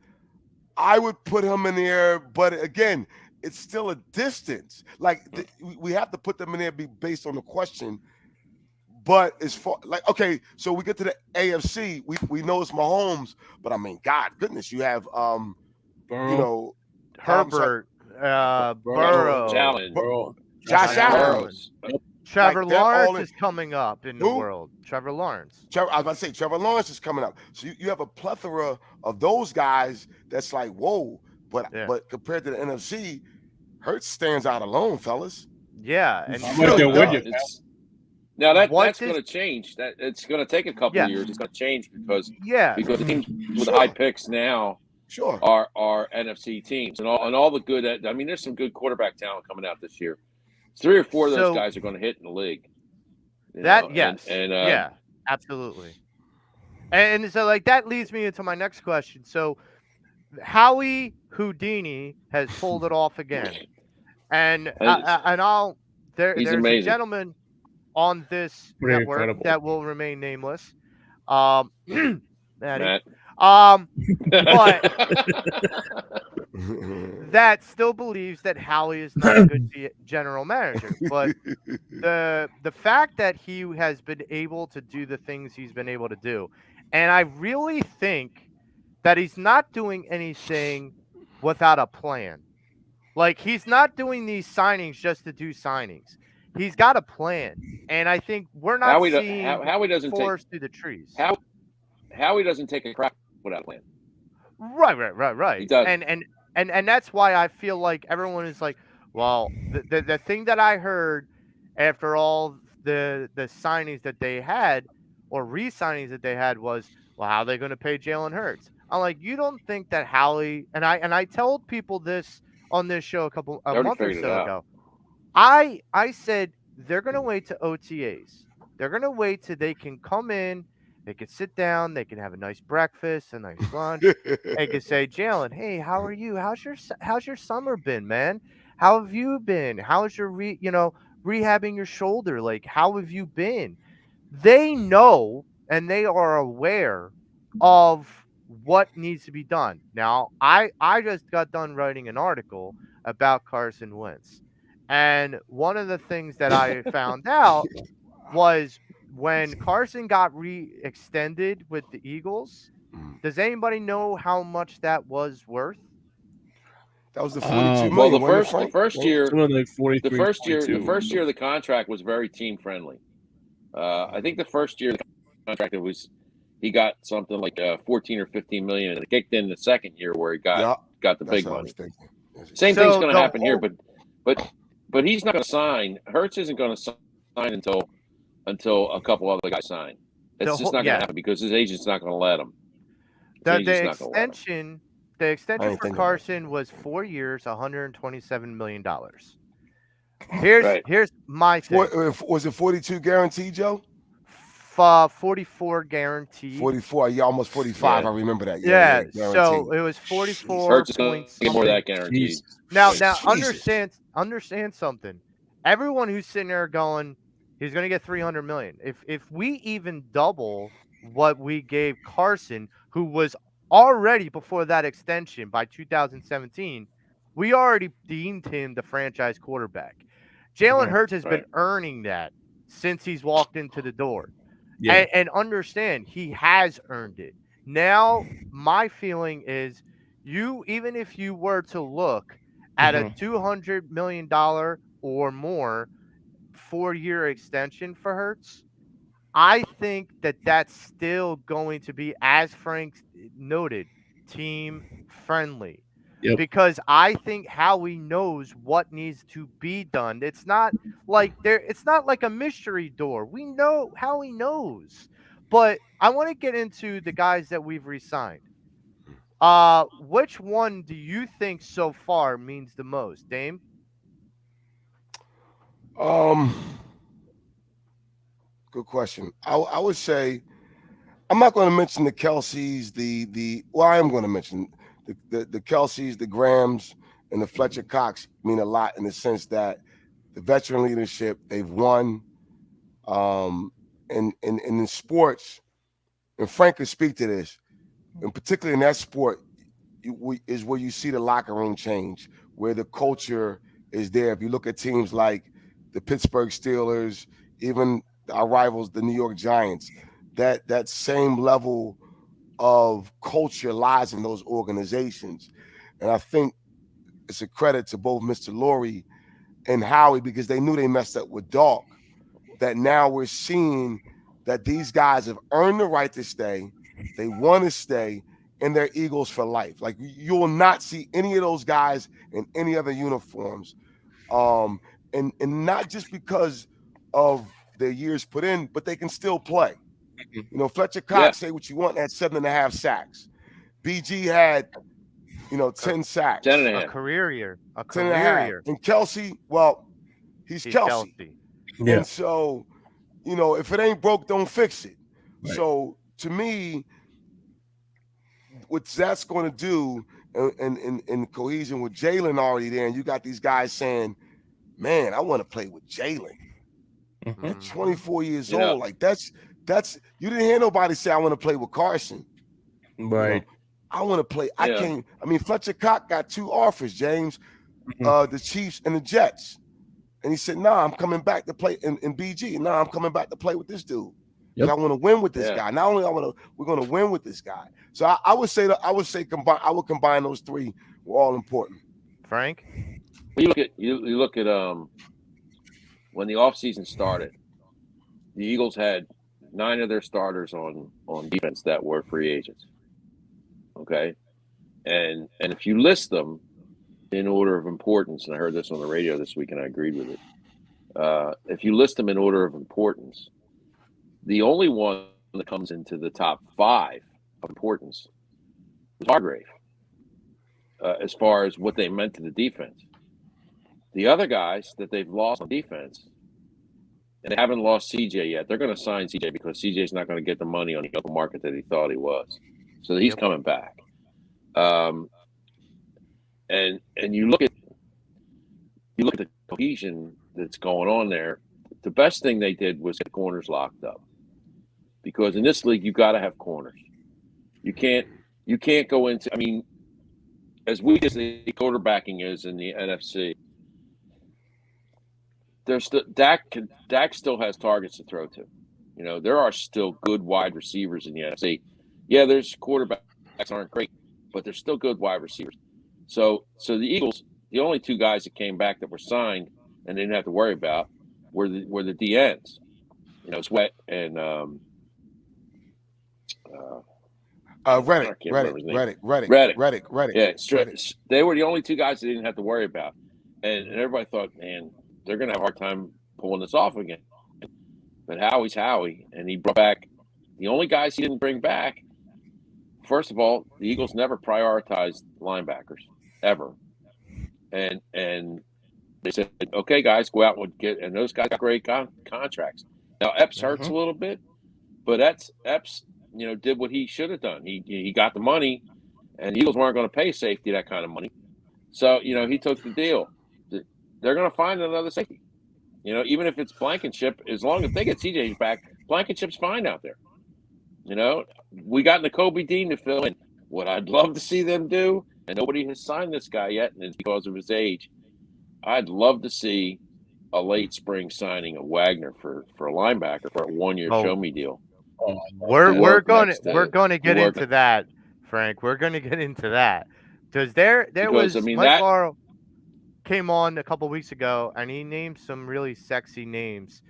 I would put him in there, but again, it's still a distance. Like we have to put them in there based on the question. But as far like okay, so we get to the AFC. We know it's Mahomes, but I mean, God goodness, you have Burrow. you know Herbert, Josh Burrow, Allen. Burrow. Josh Allen. Burrows. Trevor Like, they're all Lawrence in- is coming up in the Who? world. Trevor Lawrence. I was about to say Trevor Lawrence is coming up. So you have a plethora of those guys that's like, whoa, but Yeah. but compared to the NFC, Hurts stands out alone, fellas. Yeah, and I'm right right there does. with you. It's, now that's What going to change. That it's going to take a couple Yes. of years. It's going to change because yeah, the teams with Sure. high picks now Sure. are NFC teams and all the good. I mean, there's some good quarterback talent coming out this year. 3 or 4 of those So- guys are going to hit in the league. You that know, yes, and yeah, absolutely. And so like that leads me into my next question. So Howie Houdini has pulled it off again, and I'll He's there's amazing. a gentleman on this Pretty network incredible. that will remain nameless. Maddie. Matt. But that still believes that Howie is not a good general manager. But the fact that he has been able to do the things he's been able to do, and I really think that he's not doing anything without a plan. Like he's not doing these signings just to do signings. He's got a plan, and I think we're not seeing Howie doesn't forest through the trees. Howie doesn't take a crap without a plan. Right. He does. And that's why I feel like everyone is like, well, the thing that I heard after all the signings that they had or re-signings that they had was, well, how are they going to pay Jalen Hurts? I'm like, you don't think that Howie and I told people this on this show a month or so ago. I said they're going to wait to OTAs. They're going to wait till they can come in, they can sit down, they can have a nice breakfast, a nice lunch. They can say, Jalen, hey, how are you? How's your summer been, man? How have you been? How's your rehabbing your shoulder? Like, how have you been? They know and they are aware of what needs to be done. Now, I just got done writing an article about Carson Wentz. And one of the things that I found out was when Carson got re-extended with the Eagles, does anybody know how much that was worth? That was the 42 Well, million. the first year, Something like 43, the first year 42. of the contract was very team friendly. I think the first year of the contract he got something like 14 or 15 million, and it kicked in the second year where he got the big money. Same thing's going to happen here, but he's not going to sign. Hurts isn't going to sign until a couple other guys sign. It's just not going to happen because his agent's not going to let him. The extension for Carson was 4 years, $127 million. Here's my thing. Was it 42 guaranteed, Joe? 44 guaranteed. 44, yeah, almost 45. Yeah. I remember that. Yeah, so it was 44 points. More of that guaranteed. Now understand something. Everyone who's sitting there going, he's going to get 300 million. If we even double what we gave Carson, who was already before that extension by 2017, we already deemed him the franchise quarterback. Jalen Hurts has been earning that since he's walked into the door. Yeah. And understand, he has earned it. Now, my feeling is even if you were to look at a $200 million or more 4-year extension for Hurts, I think that that's still going to be, as Frank noted, team friendly. Yep. Because I think Howie knows what needs to be done. It's not like a mystery door. We know Howie knows. But I want to get into the guys that we've re-signed. Which one do you think so far means the most, Dame? Um, Good question. I would say I'm not going to mention the Kelseys, the well, I am going to mention the Kelseys, the Grahams, and the Fletcher Cox mean a lot in the sense that the veteran leadership they've won, and in sports, and Frank could speak to this, and particularly in that sport, is where you see the locker room change, where the culture is there. If you look at teams like the Pittsburgh Steelers, even our rivals, the New York Giants, that same level of culture lies in those organizations. And I think it's a credit to both Mr. Laurie and Howie because they knew they messed up with Dog. That now we're seeing that these guys have earned the right to stay. They want to stay, and they're Eagles for life. Like you will not see any of those guys in any other uniforms. And not just because of their years put in, but they can still play. You know, Fletcher Yeah. Cox, say what you want, had 7.5 sacks. BG had, 10 sacks. 10 and a A half. career year. A 10 and a career half. year. And Kelsey, well, he's Kelsey. Yeah. And so, if it ain't broke, don't fix it. Right. So to me, what that's going to do in cohesion with Jalen already there, and you got these guys saying, man, I want to play with Jalen. Mhm. At 24 years You know- old, like that's you didn't hear nobody say I want to play with Carson. Right. I want to play. I Yeah. can't. I mean, Fletcher Cox got 2 offers, James, Mhm. the Chiefs and the Jets, and he said, "Nah, I'm coming back to play in BG. Nah, I'm coming back to play with this dude. 'Cause Yep. I want to win with this Yeah. guy. Not only we're going to win with this guy. So I would say that I would combine those three. Were all important. Frank? Well, you look at when the offseason started, the Eagles had 9 of their starters on defense that were free agents. Okay, and if you list them in order of importance, and I heard this on the radio this week, and I agreed with it. If you list them in order of importance, the only one that comes into the top 5 of importance is Hargrave, as far as what they meant to the defense. The other guys that they've lost on defense, and they haven't lost CJ yet. They're going to sign CJ because CJ's not going to get the money on the open market that he thought he was. So he's Yep. coming back. And you look at the cohesion that's going on there. The best thing they did was get corners locked up, because in this league you got to have corners. You can't go into. I mean, as weak as the quarterbacking is in the NFC, Dak still has targets to throw to. There are still good wide receivers in the NFC. Yeah, there's quarterbacks aren't great, but they're still good wide receivers. So the Eagles, the only 2 guys that came back that were signed and they didn't have to worry about were the DNs. Sweat and Reddick. Yeah, they were the only 2 guys they didn't have to worry about, and everybody thought, man, they're going to have a hard time pulling this off again. But Howie's Howie, and he brought back the only guys he didn't bring back. First of all, the Eagles never prioritized linebackers ever, and they said, "Okay, guys, go out and get." And those guys got great contracts. Now Epps hurts a little bit, but Epps, did what he should have done. He got the money, and the Eagles weren't going to pay safety that kind of money, so he took the deal. They're going to find another safety. Even if it's Blankenship, as long as they get CJ back, Blankenship's fine out there. We got Nakobe Dean to fill in. What I'd love to see them do, and nobody has signed this guy yet, and it's because of his age. I'd love to see a late spring signing of Wagner for a linebacker for a 1-year show me deal. We're going next to- to get to work- into that, Frank. We're going to get into that because there Because, was I mean, Mike that- Laurel came on a couple weeks ago and he named some really sexy names,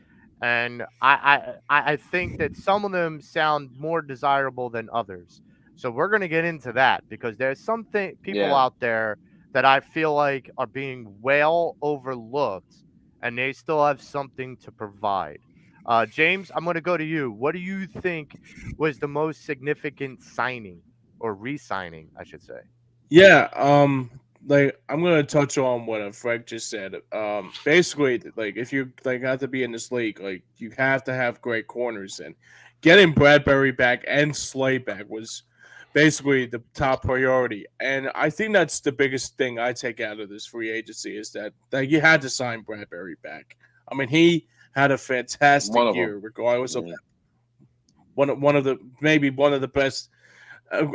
and I think that some of them sound more desirable than others. So we're going to get into that because there's some people out there that I feel like are being well overlooked, and they still have something to provide. James, I'm going to go to you. What do you think was the most significant signing or re-signing, I should say? Yeah. like I'm gonna touch on what Frank just said. Basically, like if you like have to be in this league, like you have to have great corners, and getting Bradbury back and Slay back was basically the top priority. And I think that's the biggest thing I take out of this free agency is that you had to sign Bradbury back. I mean, he had a One fantastic of them. year, regardless of Yeah. one of the maybe one of the best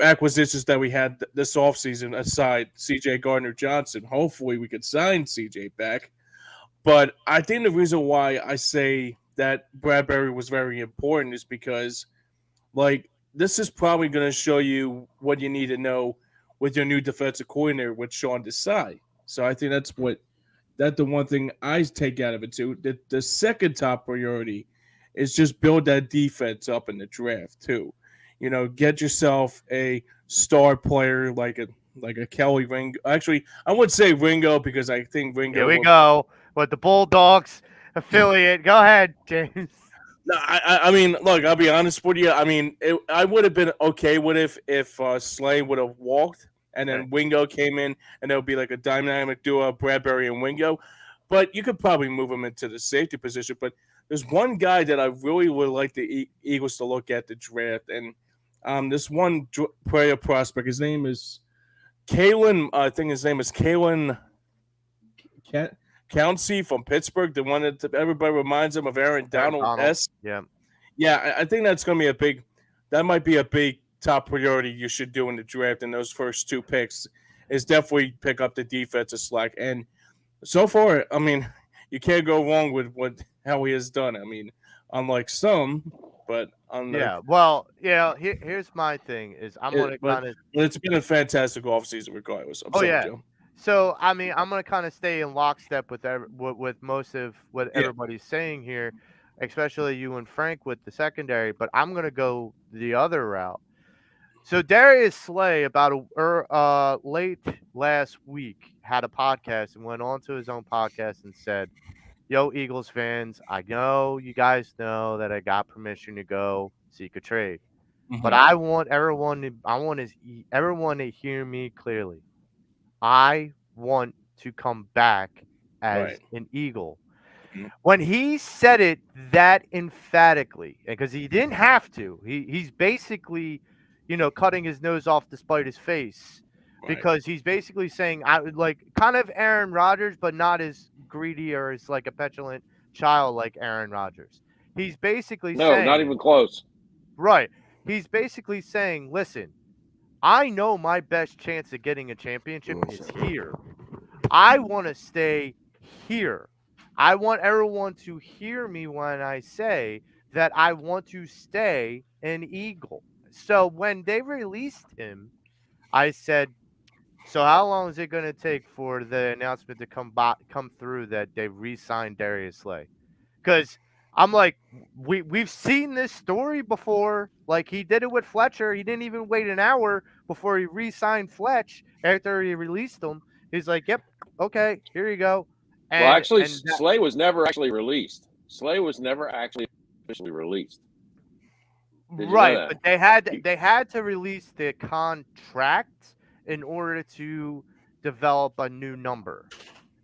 acquisitions that we had this offseason aside CJ Gardner Johnson. Hopefully we could sign CJ back. But I think the reason why I say that Bradbury was very important is because like this is probably going to show you what you need to know with your new defensive coordinator with Sean Desai. So I think that's the one thing I take out of it too. The second top priority is just build that defense up in the draft too. You know, get yourself a star player like a Kelly Ringo. Actually, I would say Ringo because I think Here Ringo we will. go with the Bulldogs affiliate. Go ahead, James. No, I mean, look, I'll be honest with you. I mean, I would have been okay with if Slay would have walked and Okay. then Wingo came in and it would be like a dynamic duo, Bradbury and Wingo. But you could probably move him into the safety position. But there's one guy that I really would like the Eagles to look at the draft, and this one player prospect. His name is Kalen. I think his name is Kalen Councey from Pittsburgh. The one that everybody reminds him of Aaron Aaron Donald Donald. S. Yeah. Yeah, I think that's going to be a big. That might be a big top priority you should do in the draft. In those first two picks, is definitely pick up the defensive slack. And so far, I mean, you can't go wrong with what how he has done. I mean, unlike some, but Yeah. Well, here's my thing is I'm gonna but kind of. it's been a fantastic offseason regardless. I'm Oh sorry, yeah. Joe. So I mean, I'm gonna kind of stay in lockstep with with most of what Yeah. everybody's saying here, especially you and Frank with the secondary. But I'm gonna go the other route. So Darius Slay about late last week had a podcast and went on to his own podcast and said, "Yo, Eagles fans, I know you guys know that I got permission to go seek a trade, but Mhm. I want everyone to hear me clearly. I want to come back as Right. an Eagle." Mhm. When he said it that emphatically, because he didn't have to, he's basically, cutting his nose off to spite his face, Right. because he's basically saying, I would like kind of Aaron Rodgers, but not as greedy or as like a petulant child like Aaron Rodgers. He's basically No, not saying, even close. right, he's basically saying, listen, I know my best chance of getting a championship is here. I want to stay here. I want everyone to hear me when I say that I want to stay an Eagle. So when they released him, I said, so how long is it going to take for the announcement to come through that they re-signed Darius Slay? Because I'm like, we've seen this story before. Like he did it with Fletcher. He didn't even wait an hour before he re-signed Fletch after he released him. He's like, "Yep, okay, here you go." Well, And actually, and that, Slay was never actually released. Slay was never actually officially released. Did you know right, that? but they had to release the contract in order to develop a new number.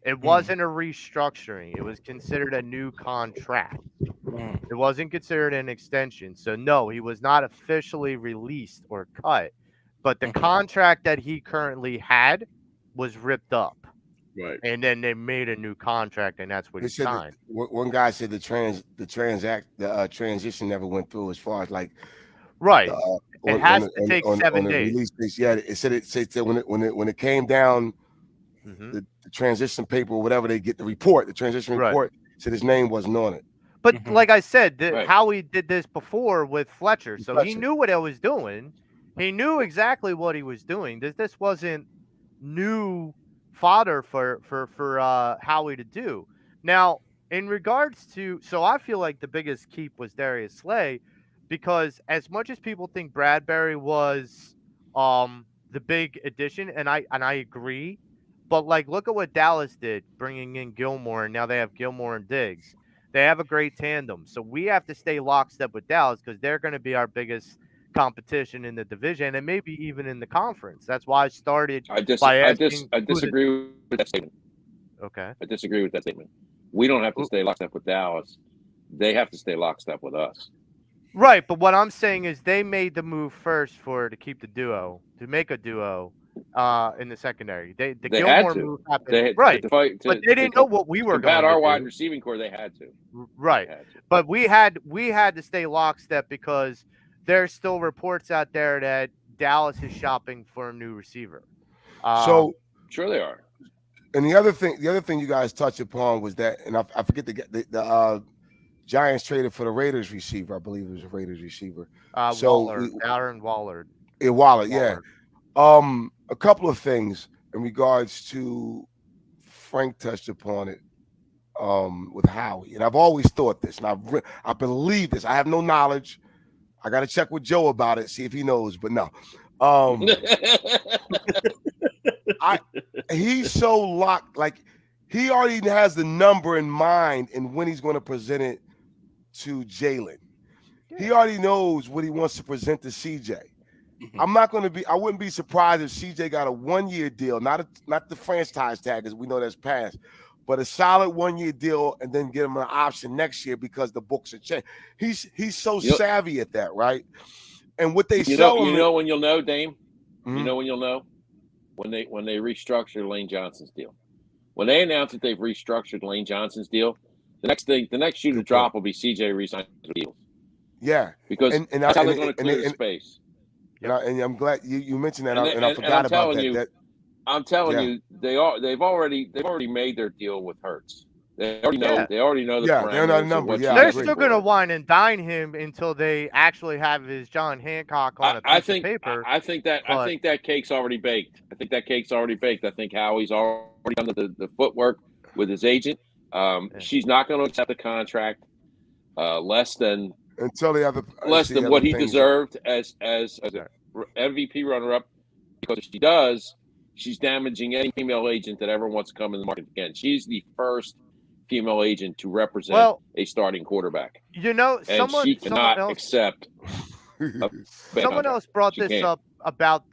It wasn't a restructuring. It was considered a new contract. Mhm. It wasn't considered an extension. So no, he was not officially released or cut. But the Mhm. contract that he currently had was ripped up. Right. And then they made a new contract and that's what They he said that signed. one guy said the transition never went through as far as like Right. It on has to take on 7 the days. release dates. Yeah, it said that when it came down Hmm. the transition paper or whatever they get the transition Right. report said his name wasn't on it. But Mhm. like I said, Right. Howie did this before with Fletcher, so he Fletcher. knew what I was doing. He knew exactly what he was doing. This wasn't new fodder for Howie to do. Now, in regards to, so I feel like the biggest keep was Darius Slay, because as much as people think Bradbury was the big addition, and I agree, but like look at what Dallas did, bringing in Gilmore, and now they have Gilmore and Diggs. They have a great tandem. So we have to stay lockstep with Dallas because they're going to be our biggest competition in the division and maybe even in the conference. That's why I started I dis by I dis asking I who the disagree with that statement. okay. I disagree with that statement. We don't have to Who- stay lockstep with Dallas. They have to stay lockstep with us. Right, but what I'm saying is they made the move first to keep the duo, to make a duo in the secondary. The They had Gilmore to. move happened. They had Right. to fight But they didn't know what we to were combat going to our wide do. receiving core. They had to. They Right. had to. But we had to stay lockstep because there's still reports out there that Dallas is shopping for a new receiver. So, Sure, they are. and the other thing you guys touched upon was that, and I forget the Giants traded for the Raiders receiver. I believe it was a Raiders receiver. So Waller, Darren Waller. Wallet, yeah. A couple of things in regards to Frank touched upon it with Howie, and I've always thought this, and I believe this. I have no knowledge. I got to check with Joe about it, see if he knows. But no, he's so locked. Like he already has the number in mind and when he's going to present it to Jalen. He already knows what he wants to present to CJ. I wouldn't be surprised if CJ got a 1-year deal, not the franchise tag, as we know that's passed, but a solid 1-year deal, and then get him an option next year because the books are changed. He's so savvy at that, right? And what they sell him, you know when you'll know, Dame. Mm-hmm. You know when you'll know when they restructure Lane Johnson's deal. When they announce that they've restructured Lane Johnson's deal, the next shoe to drop will be CJ resigns with the Eagles. Yeah, because that's how they're going to clear the space. And I'm glad you mentioned that, and I forgot about that. I'm telling you, they've already made their deal with Hurts. They already know. They already know the parameters. They're not a number. They're still going to wine and dine him until they actually have his John Hancock on a piece of paper. I think that cake's already baked. I think Howie's already done the footwork with his agent. She's not going to accept the contract less than until they have less than what he deserved as a MVP runner-up. Because if she does, she's damaging any female agent that ever wants to come in the market again. She's the first female agent to represent a starting quarterback. You know, she cannot accept. Someone else brought this up about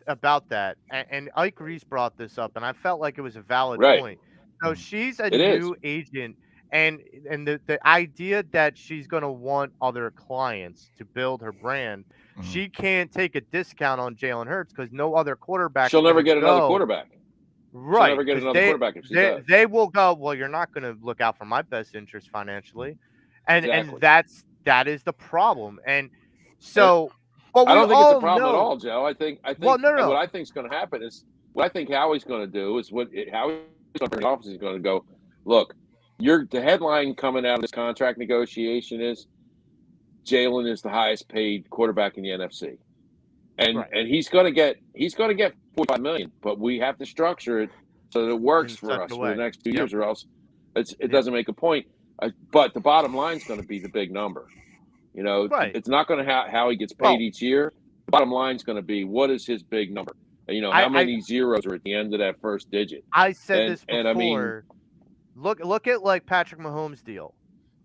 that, and Ike Reese brought this up, and I felt like it was a valid point. So she's a new agent. And the idea that she's going to want other clients to build her brand, she can't take a discount on Jalen Hurts because no other quarterback. She'll never get another quarterback. Right. She'll never get another quarterback if she does. They will go, well, you're not going to look out for my best interest financially. And that is the problem. And so I don't think it's a problem at all, Joe. I think what I think is going to happen is what I think Howie's going to do is Howie's office is going to go, look, the headline coming out of this contract negotiation is Jalen is the highest paid quarterback in the NFC, and he's going to get $45 million, but we have to structure it so that it works for us for the next 2 years, or else it doesn't make a point. But the bottom line is going to be the big number. You know, it's not going to how he gets paid each year. The bottom line is going to be what is his big number. You know, how many zeros are at the end of that first digit. I said this before. And I mean, Look at like Patrick Mahomes' deal.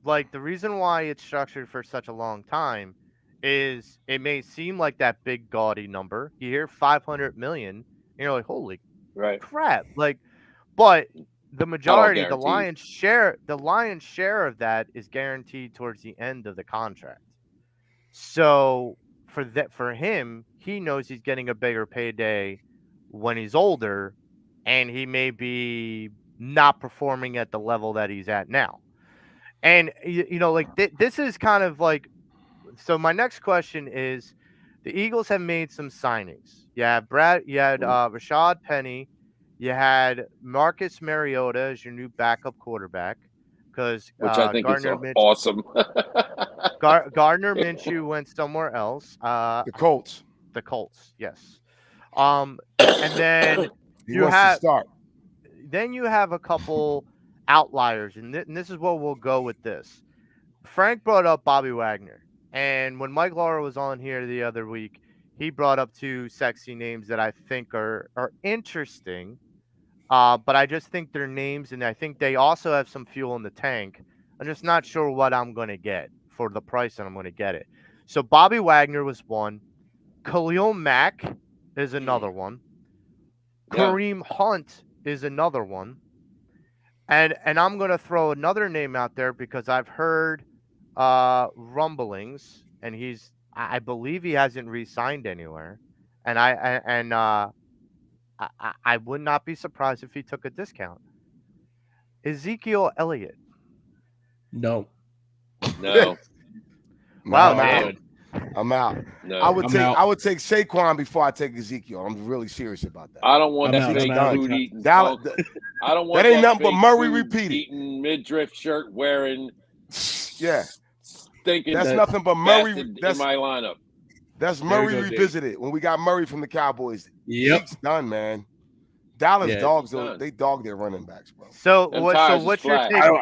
Like the reason why it's structured for such a long time is it may seem like that big gaudy number. You hear 500 million, and you're like, holy crap! Like, but the majority, the lion's share of that is guaranteed towards the end of the contract. So for him, he knows he's getting a bigger payday when he's older, and he may be not performing at the level that he's at now. And you know, like this is kind of like, so my next question is, the Eagles have made some signings. You had Rashad Penny, you had Marcus Mariota as your new backup quarterback, because which I think is awesome. Gardner Minshew went somewhere else. The Colts, yes. And then you have a couple outliers, and this is what we'll go with this. Frank brought up Bobby Wagner, and when Mike Laura was on here the other week, he brought up two sexy names that I think are interesting, but I just think they're names, and I think they also have some fuel in the tank. I'm just not sure what I'm going to get for the price that I'm going to get it. So Bobby Wagner was one. Khalil Mack is another one. Yeah. Kareem Hunt is another one. And I'm going to throw another name out there because I've heard rumblings, and I believe he hasn't re-signed anywhere, and I would not be surprised if he took a discount. Ezekiel Elliott. No. No, Wow, I'm Dame. out. I'm out. no. I would I'm take out. I would take Saquon before I take Ezekiel. I'm really serious about that. I don't want I'm that out. fake I'm out. food eating. Dallas, I don't want that ain't nothing but fake Murray food repeated. eating midriff shirt wearing. Yeah, Stinking. that's That- nothing but Murray. bastard That's in my lineup. that's There Murray you go, Dave. revisited when we got Murray from the Cowboys. Yep. Zeke's done, man. Dallas Yeah, dogs, done. they dog their running backs, bro. So Them what? So tires is what's your flat. take?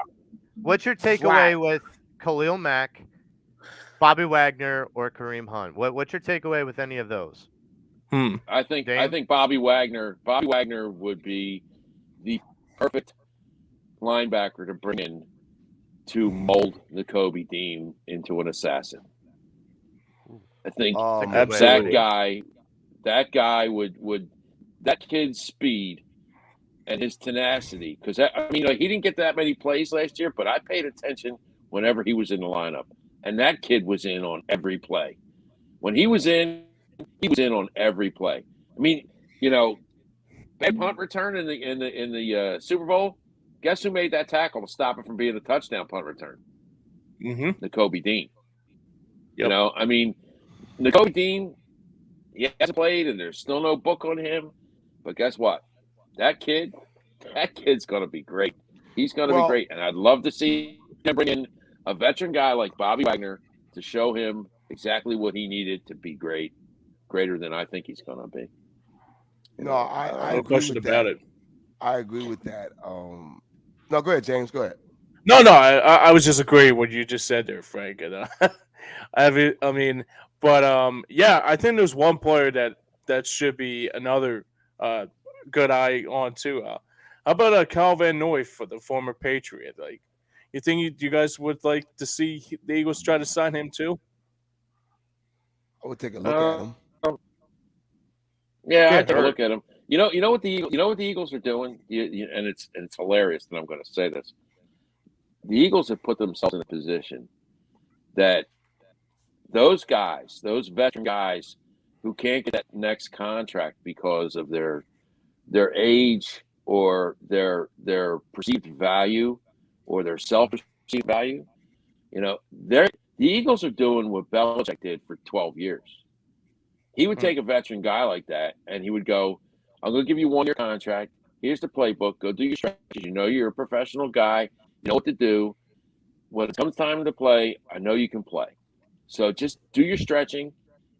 What's your takeaway Flat. with Khalil Mack, Bobby Wagner, or Kareem Hunt? What's your takeaway with any of those? I think Dame? Bobby Wagner would be the perfect linebacker to bring in to mold the Kobe Dean into an assassin. I think Absolutely. that guy would that kid's speed and his tenacity, because he didn't get that many plays last year, but I paid attention whenever he was in the lineup, and that kid was in on every play. When he was in on every play. I mean, that punt return in the Super Bowl. Guess who made that tackle to stop it from being a touchdown punt return? Mm-hmm. Nakobe Dean. Yep. Nakobe Dean, he hasn't played, and there's still no book on him. But guess what? That kid's going to be great. He's going to be great, and I'd love to see him bring in a veteran guy like Bobby Wagner to show him exactly what he needed to be greater than I think he's going to be. No, I No agree question with about that. it. I agree with that. No, go ahead, James. Go ahead. No, I was just agreeing with what you just said there, Frank. And yeah, I think there's one player that should be another good eye on too. How about Cal Van Noy for the former Patriot? Like, you think you guys would like to see the Eagles try to sign him too? I would take a look at him. Yeah, Can't I take a hurt. look at him. You know what the Eagles are doing, and it's hilarious that I'm going to say this. The Eagles have put themselves in a position that those veteran guys who can't get that next contract because of their age or their perceived value or their self-perceived value, the Eagles are doing what Belichick did for 12 years. He would take a veteran guy like that, and he would go, I'm going to give you 1 year contract. Here's the playbook. Go do your strategies. You're a professional guy. You know what to do. When it comes time to play, I know you can play. So just do your stretching.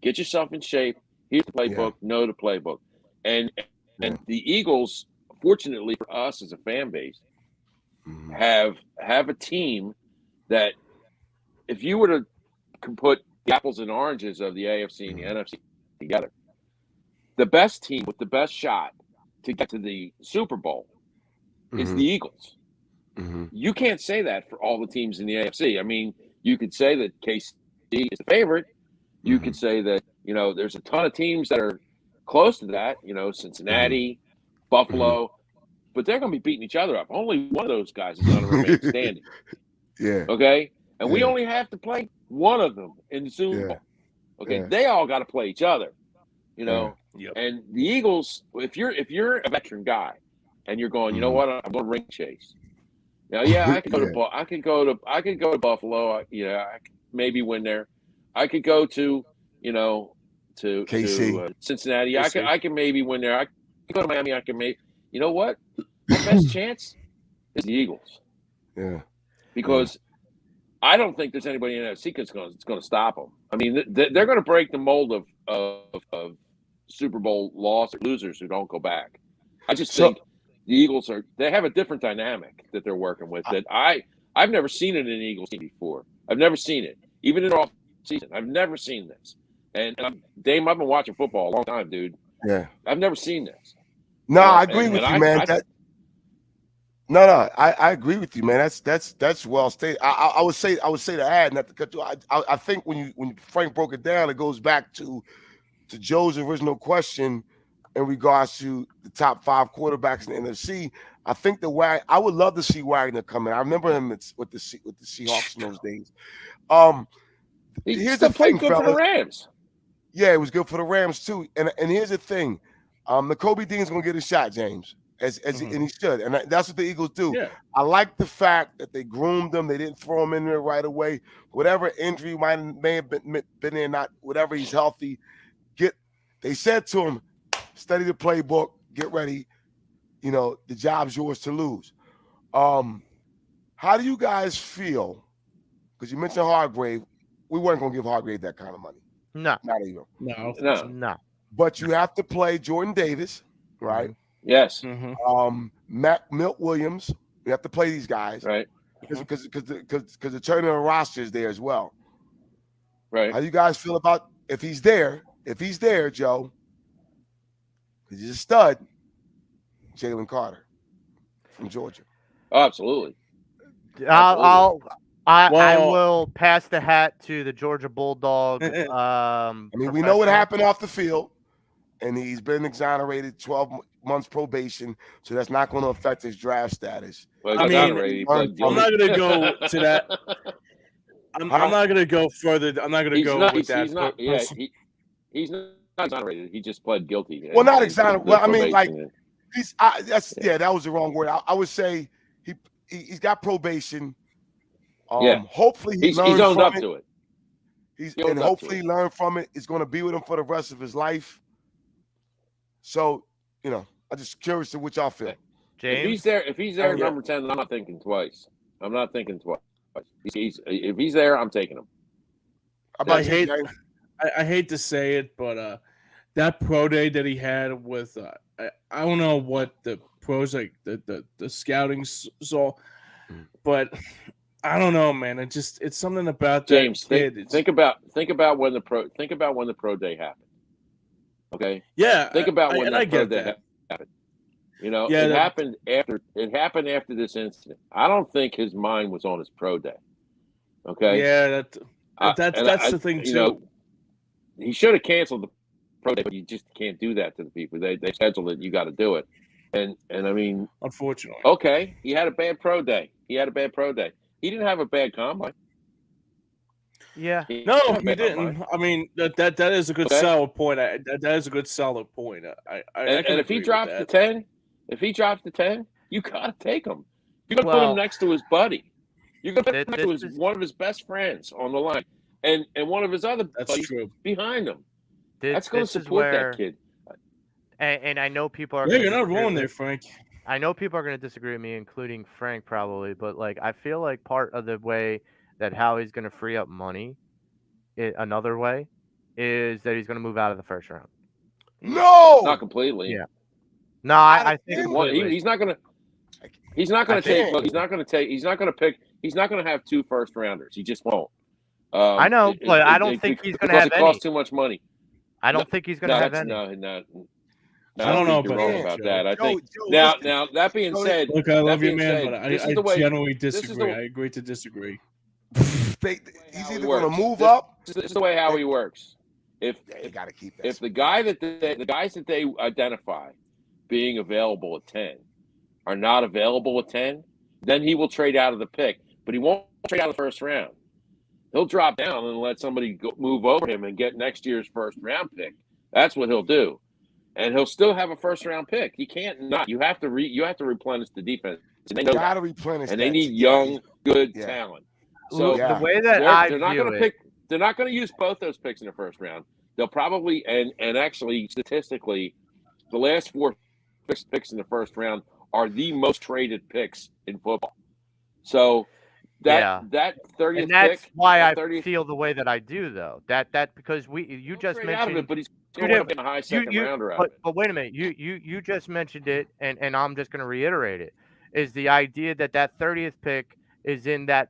Get yourself in shape. Here's the playbook. Know the playbook. And the Eagles, fortunately for us as a fan base, have a team that if you were to put the apples and oranges of the AFC and the NFC together, the best team with the best shot to get to the Super Bowl is the Eagles. You can't say that for all the teams in the AFC. I mean, you could say that KC is the favorite. You could say that, there's a ton of teams that are close to that, Cincinnati, Buffalo, but they're going to be beating each other up. Only one of those guys is going to remain standing. Yeah. Okay? And we only have to play one of them in the Super Bowl. Okay? They all got to play each other. Yep. And the Eagles, if you're a veteran guy and you're going, you know what, I'm going to ring chase. Now, I could go to I could go to Buffalo. I could maybe win there. I could go to KC. to Cincinnati. KC. I can maybe win there. I could go to Miami. I can maybe. You know what? My best chance is the Eagles. Yeah. Because I don't think there's anybody in NFC that's going to stop them. I mean, they're going to break the mold of Super Bowl losers who don't go back. I just think the Eagles they have a different dynamic that they're working with that I've never seen it in an Eagles team before. I've never seen it, even in off season. I've never seen this. And Dame, I've been watching football a long time, dude. Yeah. I've never seen this. No, I agree with you, man. I agree with you, man. That's well stated. I would say to add, not to cut you. I think when Frank broke it down, it goes back to to Joe's original question in regards to the top 5 quarterbacks in the NFC, I think I would love to see Wagner come in. I remember him with the Seahawks in those days. He Here's still the played thing, good for the fellas. Rams. Yeah, it was good for the Rams too. And here's the thing, Nakobe Dean's gonna get a shot, James, and he should. And that's what the Eagles do. Yeah. I like the fact that they groomed him. They didn't throw him in there right away. Whatever injury may have been there, not whatever, he's healthy. They said to him, study the playbook, get ready. You know, the job's yours to lose. How do you guys feel? Because you mentioned Hargrave. We weren't going to give Hargrave that kind of money. No. Not even. No. But you have to play Jordan Davis, right? Yes. Milt Williams. You have to play these guys. Right. Because the turning of the roster is there as well. Right. How do you guys feel about if he's there, Joe? Because he's a stud. Jalen Carter from Georgia. Oh, absolutely. I will pass the hat to the Georgia Bulldog. I mean, we know what happened off the field, and he's been exonerated 12 months probation, so that's not going to affect his draft status. Well, I mean, I'm not going to go to that. I'm not going to go further. I'm not going to go with that. He's not exonerated. He just pled guilty. Well, not exonerated. Well, I mean, like that was the wrong word. I would say he's got probation. Hopefully he's owned up to it. Hopefully learn from it. It's going to be with him for the rest of his life. So, you know, I'm just curious to what y'all feel. James? If he's there, number 10, I'm not thinking twice. If he's there, I'm taking him. I hate to say it, but that pro day that he had with I don't know what the pros like the scouting saw, but I don't know, man. It's something about James. that kid. Think about when the pro day happened. Okay. Yeah. Think about when I that pro get day that. happened. You know, Yeah, it happened after this incident. I don't think his mind was on his pro day. Okay. Yeah, that's the thing too. You know, he should have canceled the pro day, but you just can't do that to the people. They scheduled it. You got to do it. And I mean, unfortunately, okay, he had a bad pro day. He didn't have a bad combine. Yeah. No, he didn't. I mean, that is a good solid point. That is a good solid point. And if he drops the 10, you gotta take him. You gotta put him next to his buddy. You're gonna put him next to one of his best friends on the line, and one of his other buddies behind him. That's going to support that kid. And I know people are. Yeah, you're not wrong there, Frank. I know people are going to disagree with me, including Frank probably, but like I feel like part of the way that Howie's going to free up money, another way, is that he's going to move out of the first round. No, not completely. Yeah. No, I think he's not going to. He's not going to take. Look, he's not going to take. He's not going to pick. He's not going to have 2 first rounders. He just won't. I know, but I don't think he's going to have any. It costs too much money. I don't think he's going to have any. No. I don't know you're wrong about that. I think now that being said, look, I love you, man, but I generally disagree. I agree to disagree. He's either going to move up. This is the way Howie works. They got to keep that. If the guys that they identify being available at 10 are not available at 10, then he will trade out of the pick. But he won't trade out of the first round. He'll drop down and let somebody move over him and get next year's first round pick. That's what he'll do. And he'll still have a first round pick. He can't not. You have to replenish the defense. And they know got to replenish. And they need young, good talent. So the way that they're not going to pick. They're not going to use both those picks in the first round. They'll probably and actually statistically, the last 4 picks in the first round are the most traded picks in football. So that 30th and that's pick, why I feel the way that I do, though. That because you just mentioned out of it, but he's going to get a high second rounder out. But wait a minute, you just mentioned it, and I'm just going to reiterate it. Is the idea that 30th pick is in that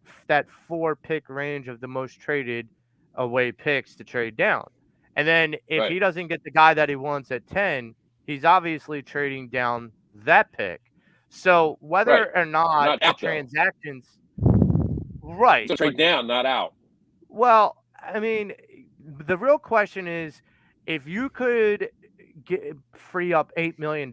4 pick range of the most traded away picks to trade down, and then if he doesn't get the guy that he wants at 10, he's obviously trading down that pick. So whether or not the transactions. Right. So trade down, not out. Well, I mean, the real question is if you could free up $8 million,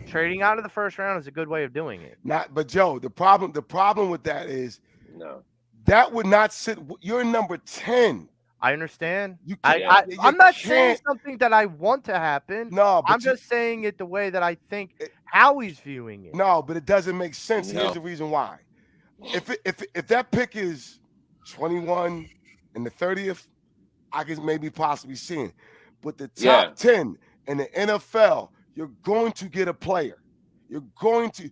trading out of the first round is a good way of doing it. But Joe, the problem with that is No. that would not sit. You're number 10. I understand. You can't. I'm not saying something that I want to happen. No, but I'm just saying it the way that I think Howie's viewing it. No, but it doesn't make sense. No. Here's the reason why. If that pick is 21 and the 30th, I can maybe possibly see it. But the top 10 in the NFL, you're going to get a player. You're going to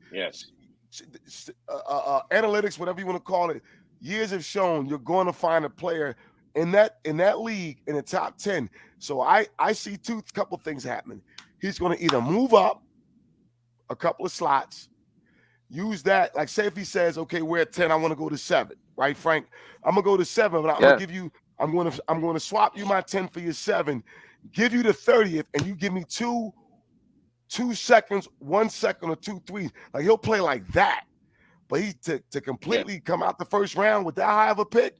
analytics, whatever you want to call it. Years have shown you're going to find a player in that league in the top 10. So I see couple things happening. He's going to either move up a couple of slots, use that. Like say if he says, okay, we're at 10, I want to go to 7, right, Frank? I'm gonna go to 7, but I'm gonna give you. I'm going to swap you my 10 for your 7, give you the 30th, and you give me 2 seconds, 1 second, or 2 threes. Like he'll play like that. But he to completely come out the first round with that high of a pick,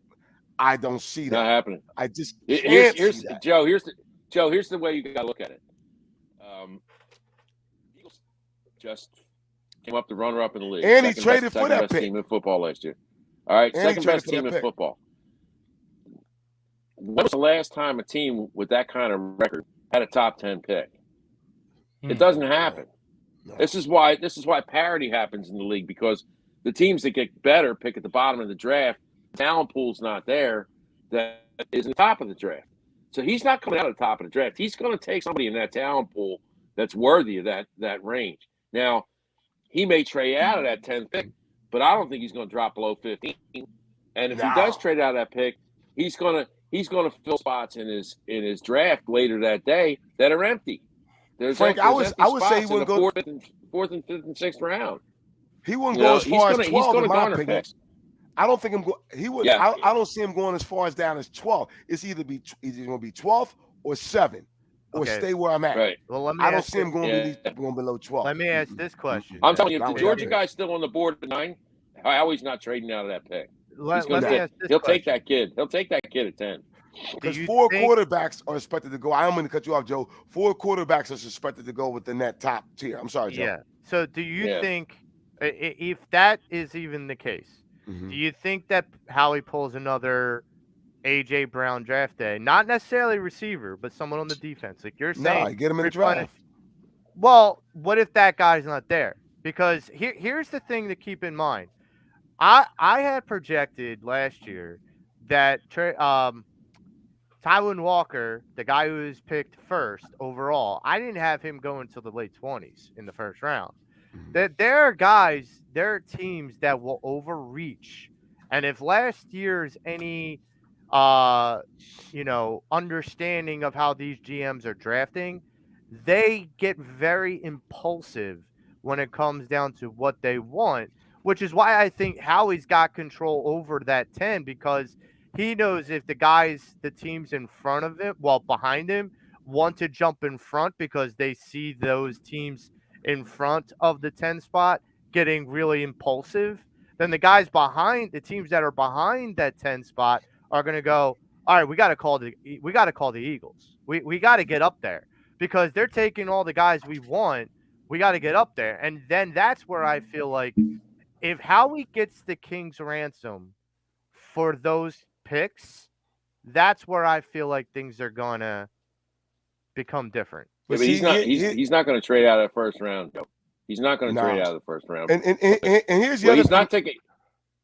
I don't see that. Not happening. I just can't see that. Joe. Here's the way you got to look at it. Eagles just came up the runner-up in the league, and he traded for that pick. Team in football last year. All right, second best team in football. When was the last time a team with that kind of record had a top 10 pick? It doesn't happen. No. This is why parity happens in the league, because the teams that get better pick at the bottom of the draft. Talent pool's not there that is in the top of the draft. So he's not coming out of the top of the draft. He's going to take somebody in that talent pool that's worthy of that range. Now, he may trade out of that 10th pick, but I don't think he's going to drop below 15. And if he does trade out of that pick, he's going to fill spots in his draft later that day that are empty. Frank, I would say he wouldn't go fourth and fifth and sixth round. He wouldn't go as far as 12 in my opinion. Picks. I don't think he would. Yeah. I don't see him going as far as down as 12. It's either going to be 12 or 7, or stay where I'm at. Right. Well, I don't see him going below 12. Let me ask this question. I'm telling you, if the Georgia guy's still on the board at 9, Howie's not trading out of that pick. He'll take that kid. He'll take that kid at 10. Because 4 quarterbacks are expected to go. I'm going to cut you off, Joe. 4 quarterbacks are expected to go within that top tier. I'm sorry, Joe. Yeah. So do you think, if that is even the case, do you think that Howie pulls another A.J. Brown draft day? Not necessarily receiver, but someone on the defense. Like you're saying. No, get him in the draft. Well, what if that guy's not there? Because here's the thing to keep in mind. I had projected last year that Tywin Walker, the guy who was picked first overall, I didn't have him go until the late 20s in the first round. That there are guys, there are teams that will overreach. And if last year's any understanding of how these GMs are drafting, they get very impulsive when it comes down to what they want, which is why I think Howie's got control over that 10, because he knows if the teams in front of him, behind him, want to jump in front because they see those teams in front of the 10 spot getting really impulsive, then the guys behind the teams that are behind that 10 spot are going to go, all right, we got to call the Eagles. We got to get up there because they're taking all the guys we want. We got to get up there. And then that's where I feel like if Howie gets the King's ransom for those picks, that's where I feel like things are going to become different. Yeah, but he's not going to trade out of the first round, though. He's not going to trade out of the first round. And here's the other he's not taking.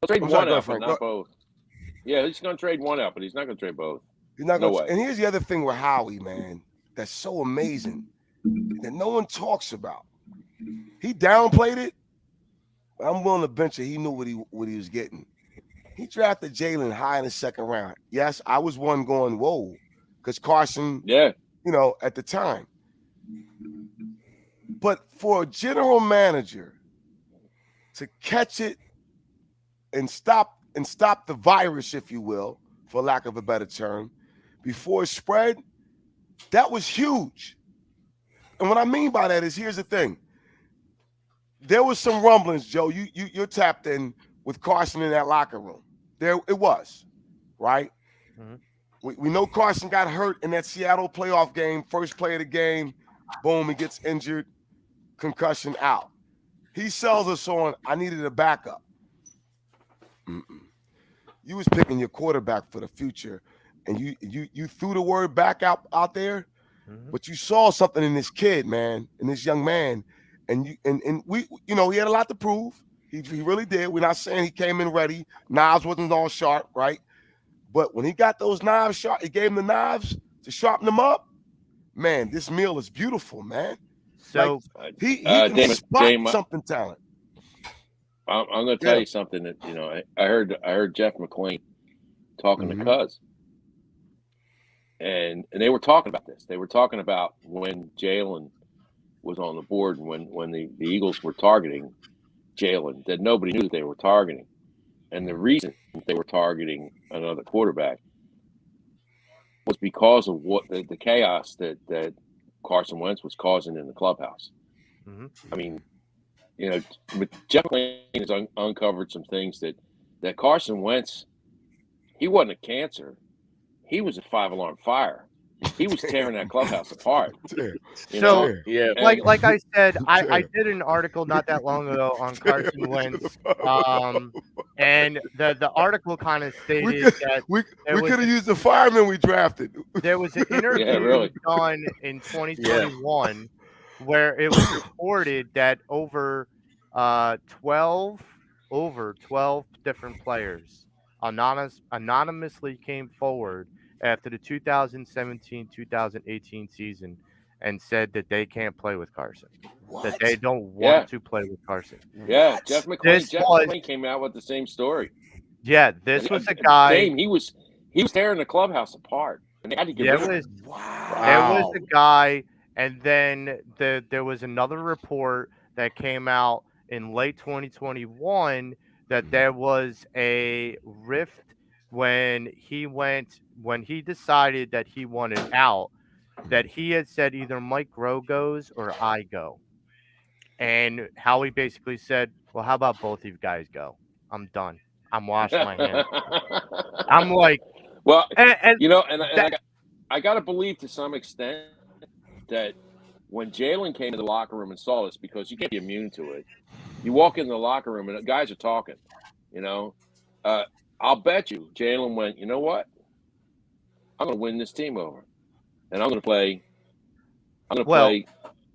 He'll trade one out, but not both. Yeah, he's going to trade one out, but he's not going to trade both. He's not going. And here's the other thing with Howie, man, that's so amazing that no one talks about. He downplayed it. But I'm willing to bench it. He knew what he was getting. He drafted Jalen high in the second round. Yes, I was one going, whoa, because Carson, at the time. But for a general manager to catch it and stop the virus, if you will, for lack of a better term, before it spread, that was huge. And what I mean by that is, here's the thing. There was some rumblings, Joe. You're tapped in with Carson in that locker room. There it was, right? Mm-hmm. We know Carson got hurt in that Seattle playoff game, first play of the game. Boom, he gets injured, concussion out. He sells us on, I needed a backup. Mm-mm. You was picking your quarterback for the future, and you threw the word back out there, but you saw something in this kid, man, in this young man, and we, he had a lot to prove. He really did. We're not saying he came in ready. Knives wasn't all sharp, right? But when he got those knives sharp, he gave him the knives to sharpen them up. Man, this meal is beautiful, man. So he can spot something talent. I'm going to tell you something that I heard Jeff McClain talking to Cuz, and they were talking about this. They were talking about when Jalen was on the board and when the Eagles were targeting Jalen, that nobody knew that they were targeting, and the reason they were targeting another quarterback was because of what the chaos that Carson Wentz was causing in the clubhouse. I mean, Jeff McClain has uncovered some things that Carson Wentz, he wasn't a cancer. He was a 5-alarm fire. He was tearing that clubhouse apart. Like I said, I did an article not that long ago on Carson Wentz, and the article kind of stated that we could have used the fireman we drafted. There was an interview done in 2021 where it was reported that over 12 different players anonymously came forward after the 2017-2018 season and said that they can't play with Carson. What? That they don't want to play with Carson. Yeah, Jeff McClain came out with the same story. Yeah, this was a guy. He was tearing the clubhouse apart, and they had to get rid of him. There was a guy, and then there was another report that came out in late 2021 that there was a rift when he decided that he wanted out, that he had said either Mike Groh goes or I go. And Howie basically said, well, how about both of you guys go? I'm done. I'm washing my hands. I'm like, well, and I got to believe to some extent that when Jalen came to the locker room and saw this, because you can't be immune to it, you walk in the locker room and the guys are talking, I'll bet you Jalen went, you know what? I'm going to win this team over, and I'm going to play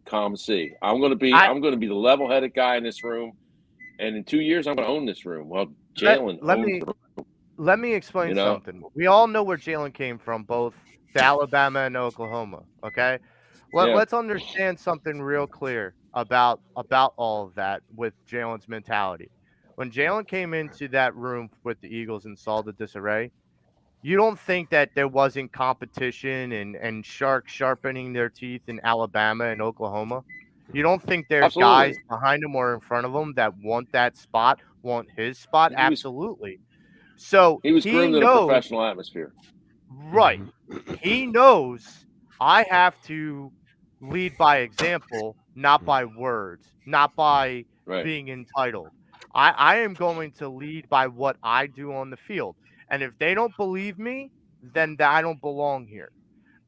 calm C. I'm going to be the level-headed guy in this room, and in 2 years I'm going to own this room. Well, Jalen, let me explain something. We all know where Jalen came from, both to Alabama and Oklahoma. Okay, let's understand something real clear about all of that with Jalen's mentality. When Jalen came into that room with the Eagles and saw the disarray, you don't think that there wasn't competition and sharks sharpening their teeth in Alabama and Oklahoma? You don't think there's guys behind him or in front of him that want that spot, want his spot? Absolutely. So he was groomed in a professional atmosphere. Right. He knows I have to lead by example, not by words, not by being entitled. I am going to lead by what I do on the field. And if they don't believe me, then I don't belong here.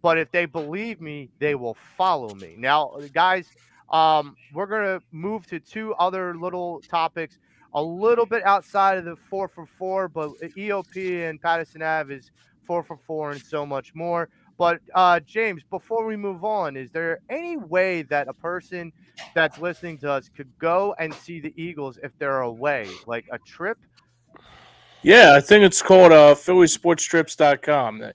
But if they believe me, they will follow me. Now, guys, we're going to move to two other little topics, a little bit outside of the 4 for 4, but EOP and Pattison Ave is 4 for 4 and so much more. But James, before we move on, is there any way that a person that's listening to us could go and see the Eagles if they're away, like a trip? Yeah, I think it's called phillysportstrips.com.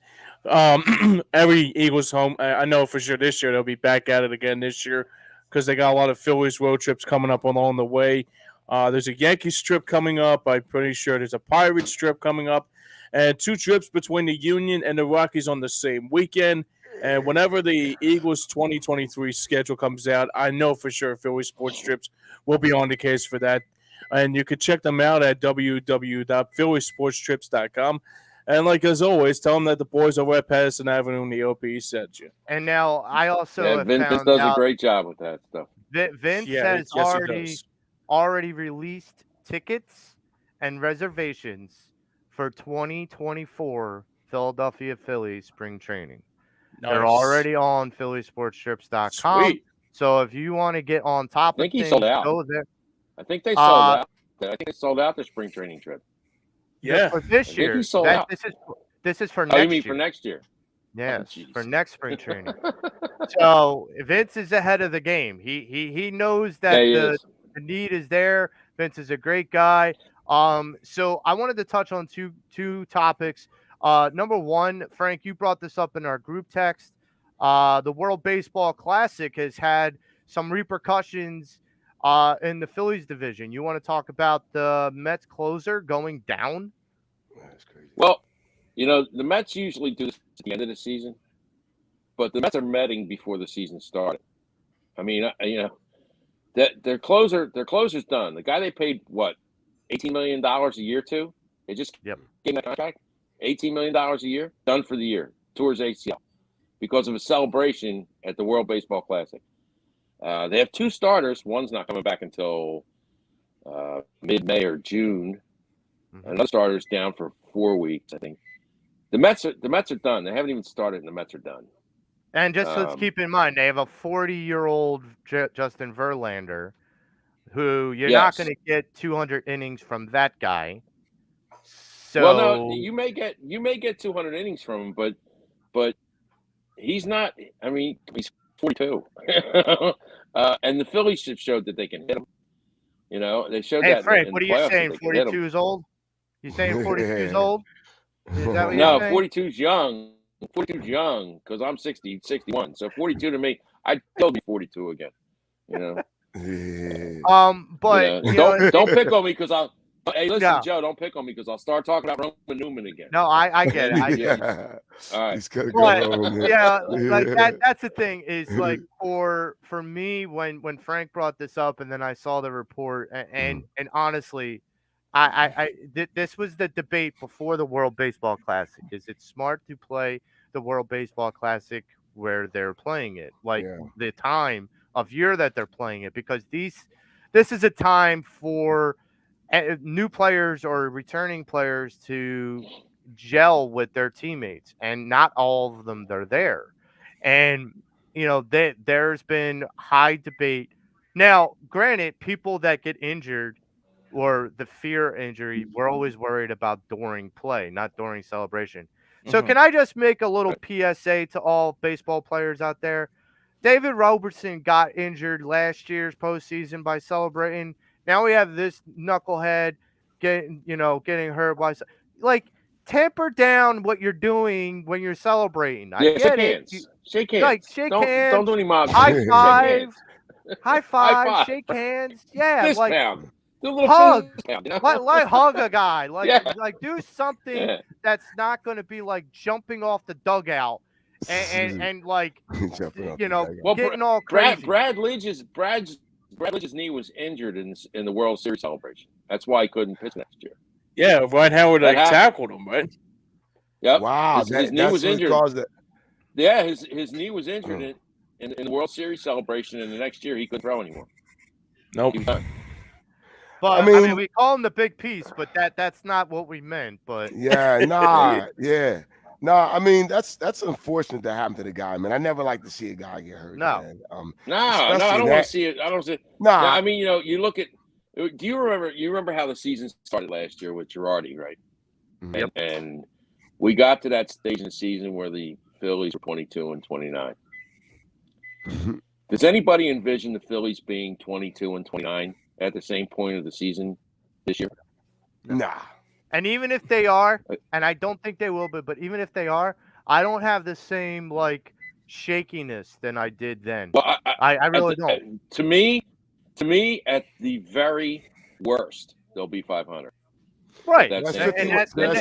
Every Eagles home, I know for sure this year they'll be back at it again this year because they got a lot of Phillies road trips coming up along the way. There's a Yankees trip coming up. I'm pretty sure there's a Pirates trip coming up. And 2 trips between the Union and the Rockies on the same weekend. And whenever the Eagles 2023 schedule comes out, I know for sure Philly Sports Strips will be on the case for that. And you can check them out at www.phillysportstrips.com. And like as always, tell them that the boys over at Pattison Avenue and the OP sent you. And now I also Vince does a great job with that stuff. Vince has already released tickets and reservations for 2024 Philadelphia Phillies spring training. They're Nice. already on phillysportstrips.com. Sweet. So if you want to get on top I think of he things, sold out. go there. I think they sold Uh, out. I think they sold out their spring training trip. Yeah. For I this think year, he sold out. this is for Oh, next you mean year. for next year? Yes, jeez. for next spring training. So Vince is ahead of the game. He knows that Yeah, he the is. need is there. Vince is a great guy. So I wanted to touch on two topics. Number one, Frank, you brought this up in our group text. The World Baseball Classic has had some repercussions in the Phillies division. You want to talk about the Mets closer going down? That's crazy. Well, the Mets usually do this at the end of the season, but the Mets are metting before the season started. I mean, that their closer's done. The guy they paid what, $18 million a year to? They just Yep. gave him that contract, $18 million a year, done for the year, tours ACL, because of a celebration at the World Baseball Classic. They have two starters. One's not coming back until mid-May or June. Another starter's down for 4 weeks, I think. The Mets are done. They haven't even started, and the Mets are done. And just let's keep in mind, they have a 40-year-old Justin Verlander, who you're not going to get 200 innings from that guy. So, well, no, you may get 200 innings from him, but he's not. I mean, he's 42, and the Phillies have showed that they can hit him. They showed that. Frank, in what are the you playoffs that saying? they can hit 42 him. is old? You saying 42 is old? Is that what No, you're saying? 42's young. 42's young because I'm 61. So 42 to me, I'd still be 42 again. But don't pick on me because I'll. Hey, listen, No. Joe, don't pick on me because I'll start talking about Roman Newman again. No, I get it. I get it. All right. He's gotta But, go home. like that's the thing is like for me when Frank brought this up and then I saw the report and honestly, this was the debate before the World Baseball Classic. Is it smart to play the World Baseball Classic where they're playing it, like the time of year that they're playing it? Because this is a time for new players or returning players to gel with their teammates, and not all of them are there. And there's been high debate. Now, granted, people that get injured or the fear injury, we're always worried about during play, not during celebration. So can I just make a little PSA to all baseball players out there? David Robertson got injured last year's postseason by celebrating. Now we have this knucklehead getting hurt by temper down what you're doing when you're celebrating. I get it. Shake hands. Like shake hands. Don't do any mob. High five. High five. Shake hands. Yeah, fist pound. Do a little hug. fist pound, like hug a guy. Like do something that's not going to be like jumping off the dugout and like getting all crazy. Brad Lidge's knee was injured in the World Series celebration. That's why he couldn't pitch next year. Yeah, Ryan Howard tackled him, right? Yep. Wow, his knee was injured. Yeah, his knee was injured in the World Series celebration, and the next year he couldn't throw anymore. Nope. But I mean, we call him the big piece, but that's not what we meant. But I mean, that's unfortunate that happened to the guy, man. I never like to see a guy get hurt. No. Man. No, I don't want to see it. I don't see it. Nah. I mean, you look at. Do you remember how the season started last year with Girardi, right? Yep. And we got to that stage in the season where the Phillies were 22 and 29. Does anybody envision the Phillies being 22 and 29 at the same point of the season this year? Nah. And even if they are, and I don't think they will, but even if they are, I don't have the same like shakiness than I did then. Well, I really don't. To me, at the very worst, they'll be 500. Right. That's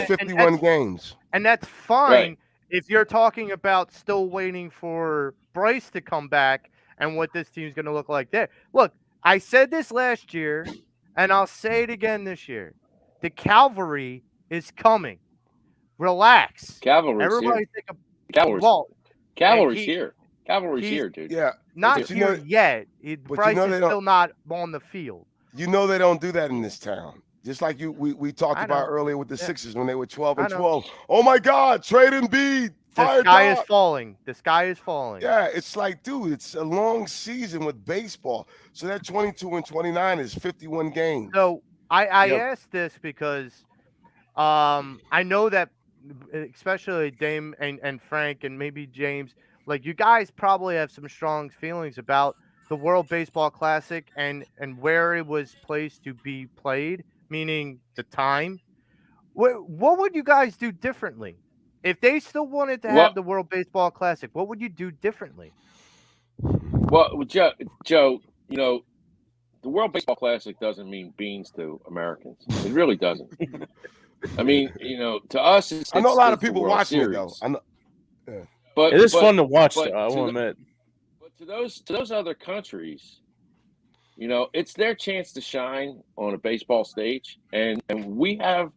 51 games. And that's fine if you're talking about still waiting for Bryce to come back and what this team's going to look like there. Look, I said this last year, and I'll say it again this year. The cavalry is coming. Relax. Cavalry's Everybody here. Cavalry's here. Cavalry's here, dude. Yeah. Not here yet. Bryce is still not on the field. You know they don't do that in this town. Just like we talked I about know. earlier with the Yeah. Sixers when they were 12 I and know. 12. Oh my God, trade Embiid, The fire sky is Doc. falling. The sky is falling. Yeah, it's like, dude, it's a long season with baseball. So that 22 and 29 is 51 games. So I Yep. asked this because I know that especially Dame and Frank and maybe James, like you guys probably have some strong feelings about the World Baseball Classic and where it was placed to be played, meaning the time. What would you guys do differently? If they still wanted to have Well, the World Baseball Classic, what would you do differently? well, Joe, the World Baseball Classic doesn't mean beans to Americans. It really doesn't. I mean, to us, it's I know a lot of the people World watching it though. Series. I know. But It is but fun to watch, but though. I to will the, admit. but to those other countries, it's their chance to shine on a baseball stage, and we have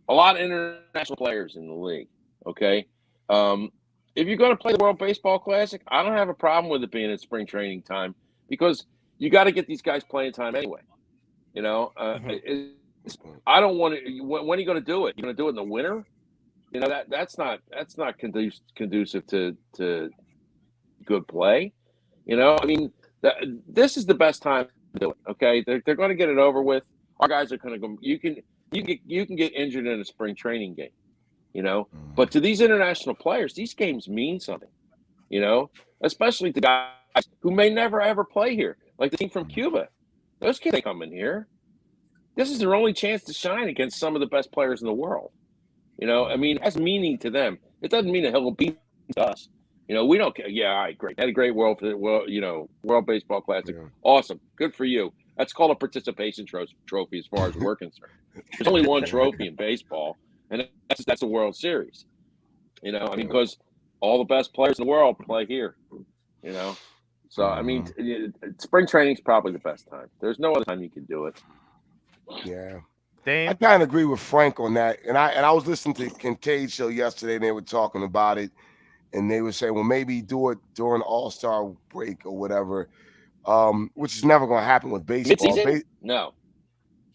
a lot of international players in the league. Okay, if you're going to play the World Baseball Classic, I don't have a problem with it being at spring training time because you got to get these guys playing time anyway. Mhm. I don't want to. When are you going to do it? You're going to do it in the winter? That's not conducive to good play. I mean, this is the best time to do it. Okay, they're going to get it over with. Our guys are going to go. You can get injured in a spring training game. But to these international players, these games mean something. Especially to guys who may never ever play here, like the team from Cuba. Those kids ain't coming here. This is their only chance to shine against some of the best players in the world. I mean, it has meaning to them. It doesn't mean a hell of a beat to us. We don't care. Yeah, all right, great. Had a great World Baseball Classic. Yeah. Awesome. Good for you. That's called a participation trophy as far as we're concerned. There's only one trophy in baseball, and that's the World Series. I mean, because all the best players in the world play here. So I mean, spring training is probably the best time. There's no other time you can do it. Yeah. I Dame, kind of agree with Frank on that. And I was listening to Kincaid's show yesterday, and they were talking about it, and they were saying, well, maybe do it during All-Star break or whatever, which is never going to happen with baseball. Mid-season? No.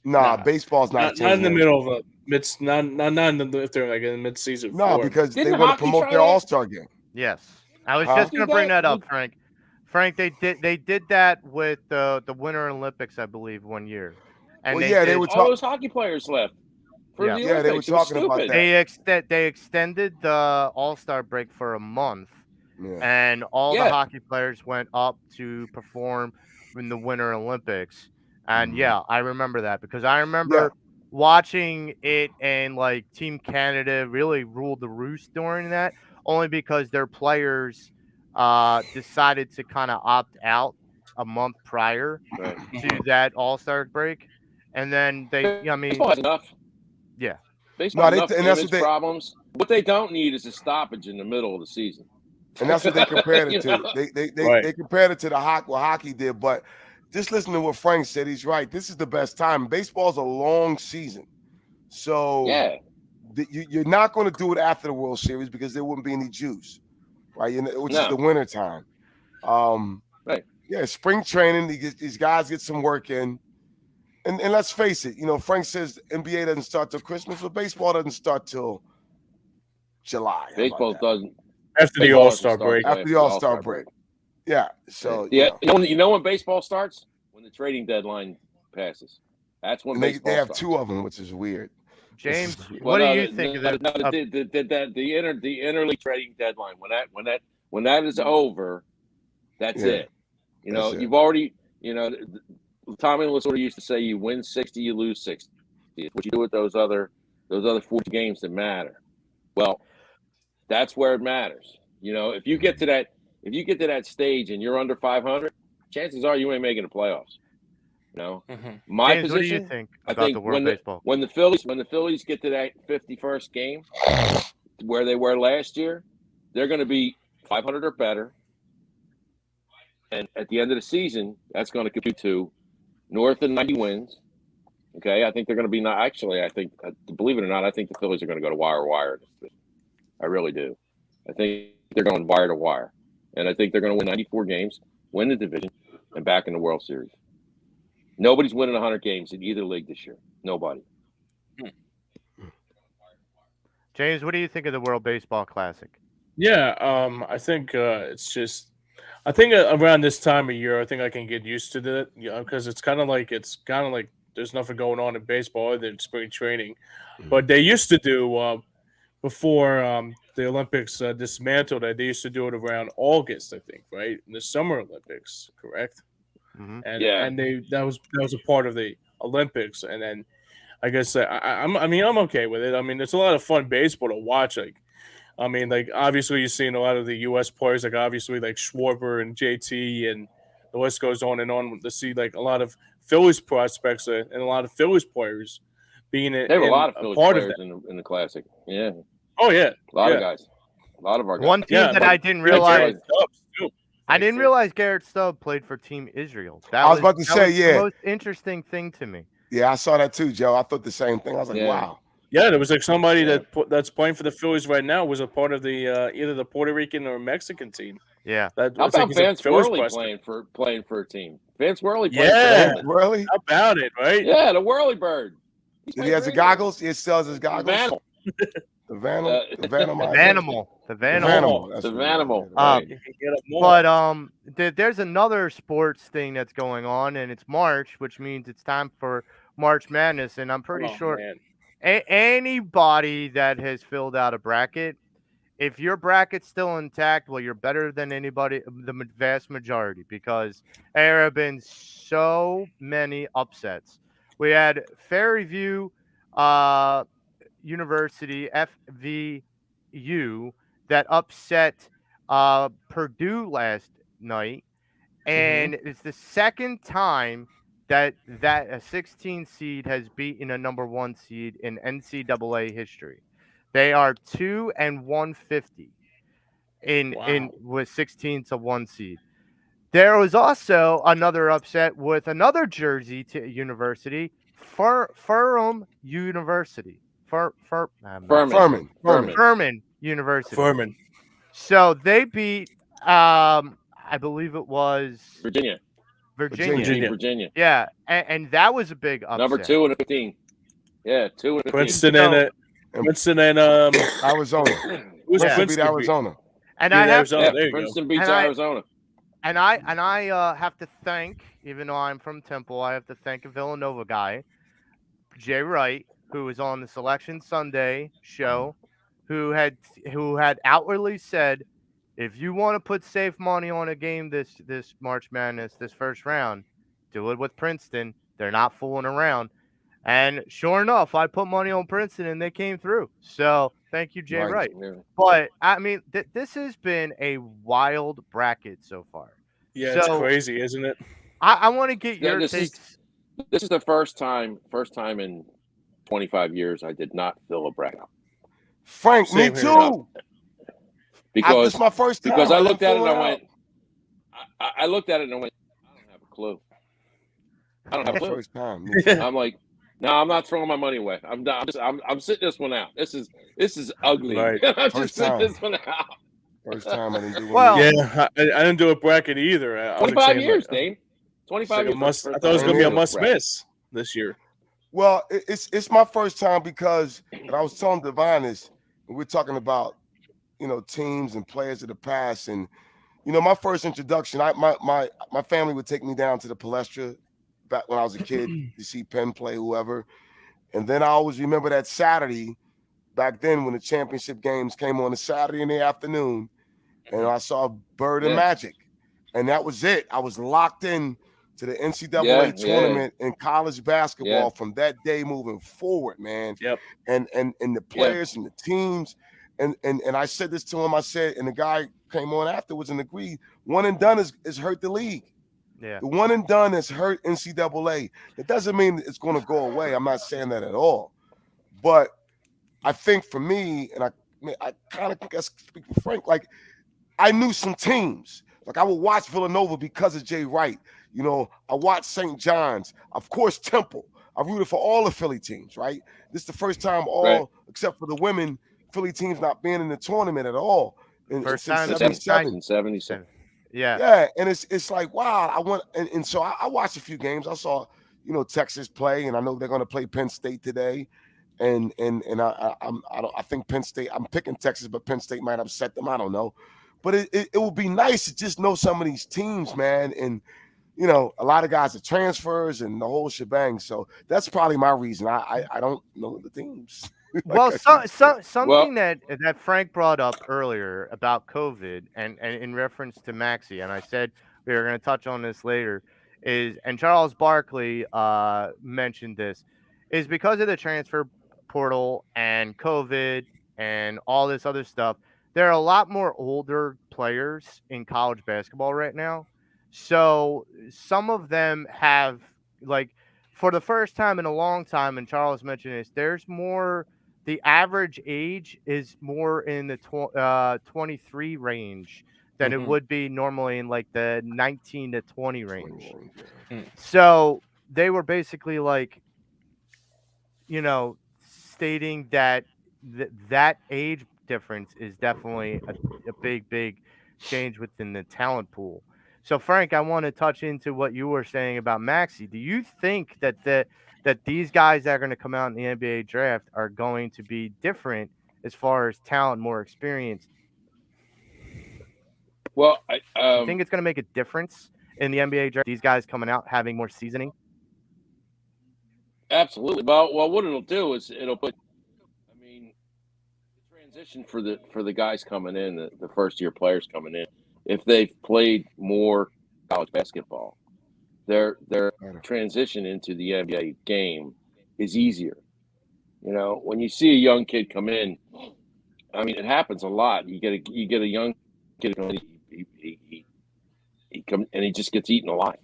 Nah, Nah. baseball's not Not in the changing. middle of a mid, not in the, if they're like in mid-season No, form. because they Didn't want to hockey promote try their that? All-Star game. yes. I was Huh? just going to bring that up, Did- Frank. Frank, they did that with the Winter Olympics, I believe, one year. And Well, yeah, they were all talking. those hockey players left for Yeah. the Yeah, they were Olympics. It was talking about stupid. that. They extended the All-Star break for a month, Yeah. and all the Yeah. hockey players went up to perform in the Winter Olympics. And Mhm. yeah, I remember that because I Yeah. remember watching it, and like Team Canada really ruled the roost during that, only because their players decided to kind of opt out a month prior Right. to that All-Star break. And then I mean, Baseball has enough. yeah. Baseball No, has enough and that's image what they problems. What they don't need is a stoppage in the middle of the season. compared it You to. know? Right. They compared it to the what hockey did, but just listen to what Frank said. He's right. This is the best time. Baseball's a long season, so Yeah. you're not going to do it after the World Series because there wouldn't be any juice, right? Which is the No. winter time. Right. Yeah, spring training. These guys get some work in, and let's face it. Frank says NBA doesn't start till Christmas, but baseball doesn't start till July. How about Baseball that? doesn't. After the Baseball All-Star doesn't start break. till After the All-Star break. Yeah. So Yeah. You know when baseball starts? When the trading deadline passes. That's when and baseball they have starts. two of them, which is weird. James, This is weird. what do you think of that? The interleague trading deadline when that is over, that's Yeah. it. That's it. You've already Tommy Lasorda used to say you win 60, you lose 60. It's what you do with those other 40 games that matter. Well, that's where it matters. If you get to that stage and you're under 500, chances are you ain't making the playoffs. Mhm. My James, what do you position, think I about think the World Baseball? when the Phillies get to that 51st game where they were last year, they're going to be 500 or better. And at the end of the season, that's going to compute to north of 90 wins. Okay, I think they're going to be not actually. I think, believe it or not, I think the Phillies are going to go to wire. I really do. I think they're going wire to wire, and I think they're going to win 94 games, win the division, and back in the World Series. Nobody's winning 100 games in either league this year. Nobody. James, what do you think of the World Baseball Classic? Yeah, I think it's just. I think around this time of year, I think I can get used to that, because it's kind of like there's nothing going on in baseball other than spring training. But they used to do before the Olympics dismantled it. They used to do it around August, I think, right? In the Summer Olympics, correct? Mm-hmm. Yeah. And that was a part of the Olympics, and then I guess I'm okay with it. I mean, it's a lot of fun baseball to watch. Like, I mean, like obviously you're seeing a lot of the U.S. players, like obviously like Schwarber and JT, and the list goes on and on. To see like a lot of Phillies prospects and a lot of Phillies players being They have a lot of a Phillies part of players that. in the Classic. Yeah. Oh yeah, A lot yeah. of guys. A lot of our guys. One team Yeah, that but- I didn't Yeah, realize. Garrett Stubbs, too. I didn't for- realize Garrett Stubb played for Team Israel. That I was about to that say, was yeah. the most interesting thing to me. Yeah, I saw that too, Joe. I thought the same thing. I was like, Yeah. wow. Yeah, there was like somebody Yeah. that's playing for the Phillies right now was a part of the either the Puerto Rican or Mexican team. Yeah. That How looks like about he's a Vance Phillies Worley prospect. playing for a team? Vance Worley played Yeah. for England. Really? How about it, right? Yeah, the Whirly Bird. Did he has the goggles? He still has his goggles. Vanimal. The Vanimal. The Vanimal. Vanimal. The The Vanimal. Vanimal. That's The what it is. Vanimal. Um, You can get up more. But there's another sports thing that's going on, and it's March, which means it's time for March Madness, and I'm pretty Oh, sure man. anybody that has filled out a bracket, if your bracket's still intact, well, you're better than anybody, the vast majority, because there have been so many upsets. We had Fairview University, FVU, that upset Purdue last night, and it's the second time that a 16 seed has beaten a number 1 seed in NCAA history. They are 2-150 in with 16 to 1 seed. There was also another upset with another Jersey university, Furman University. Furman. Furman University. Furman. So they beat, I believe it was Virginia. Virginia. Yeah, and that was a big upset. Number 2 and 15. Yeah, 2 and 15. Princeton and Arizona. who's Yeah. Beat Princeton? Arizona. And Beat I have Arizona. Yeah, There you go. Princeton beats And I- Arizona. And I have to thank, even though I'm from Temple, I have to thank a Villanova guy, Jay Wright, who was on the Selection Sunday show, who had outwardly said, if you want to put safe money on a game this March Madness, this first round, do it with Princeton. They're not fooling around. And sure enough, I put money on Princeton and they came through. So thank you, Jay Right. Wright. Yeah. But I mean, this has been a wild bracket so far. Yeah, it's So- crazy, isn't it? I want to get Yeah, your this is- takes. This is the first time in 25 years I did not fill a bracket Frank, Same me here. too. because This is my first time. I didn't looked at it fill and I out. went, I looked at it and I went, I don't have a clue. I don't have a clue. First time. Me too. I'm like, no, I'm not throwing my money away. I'm sitting this one out. This is ugly. Right. I'm First just sitting time. this one out. First time I didn't do one. Well- Yeah, I didn't do a bracket either. I was 25 saying, years, like, Dave. 25 like a years. must. I First thought it was time gonna be a I must bracket. miss this year. Well, it's my first time because, and I was telling Divine this, and we're talking about, teams and players of the past, and my first introduction, my family would take me down to the Palestra back when I was a kid to see Penn play whoever, and then I always remember that Saturday back then when the championship games came on a Saturday in the afternoon, and I saw Bird and Yeah. Magic, and that was it. I was locked in to the NCAA Yeah, tournament in college basketball Yeah. from that day moving forward, man. Yep. And the players and the teams, and I said this to him. I said, and the guy came on afterwards and agreed. One and done is hurt the league. Yeah. The one and done has hurt NCAA. It doesn't mean it's going to go away. I'm not saying that at all. But I think for me, and I kind of guess speak for Frank, like I knew some teams. Like I would watch Villanova because of Jay Wright. I watched St. John's, of course, Temple. I rooted for all the Philly teams, right? This is the first time except for the women, Philly teams not being in the tournament at all. First Since time in 77. 77. Yeah. Yeah, and it's like, wow, I want, and so I watched a few games. I saw Texas play, and I know they're going to play Penn State today. And I think Penn State. I'm picking Texas, but Penn State might upset them. I don't know, but it would be nice to just know some of these teams, man. And a lot of guys are transfers and the whole shebang. So that's probably my reason. I don't know the teams. Well, Like something that Frank brought up earlier about COVID and in reference to Maxi, and I said we were going to touch on this later, and Charles Barkley mentioned this, is because of the transfer portal and COVID and all this other stuff, there are a lot more older players in college basketball right now. So some of them have, like, for the first time in a long time, and Charles mentioned this, there's more. The average age is more in the 23 range than it would be normally in like the 19 to 20 range. So they were basically like, stating that that age difference is definitely a big change within the talent pool. So Frank, I want to touch into what you were saying about Maxi. Do you think that these guys that are going to come out in the NBA draft are going to be different as far as talent, more experience? Well, You think it's going to make a difference in the NBA draft? These guys coming out having more seasoning? absolutely. Well, what it'll do is it'll put. I mean, the transition for the guys coming in, the first year players coming in, if they've played more college basketball, their transition into the NBA game is easier. When you see a young kid come in, I mean, it happens a lot. You get a young kid come in, he comes and he just gets eaten alive.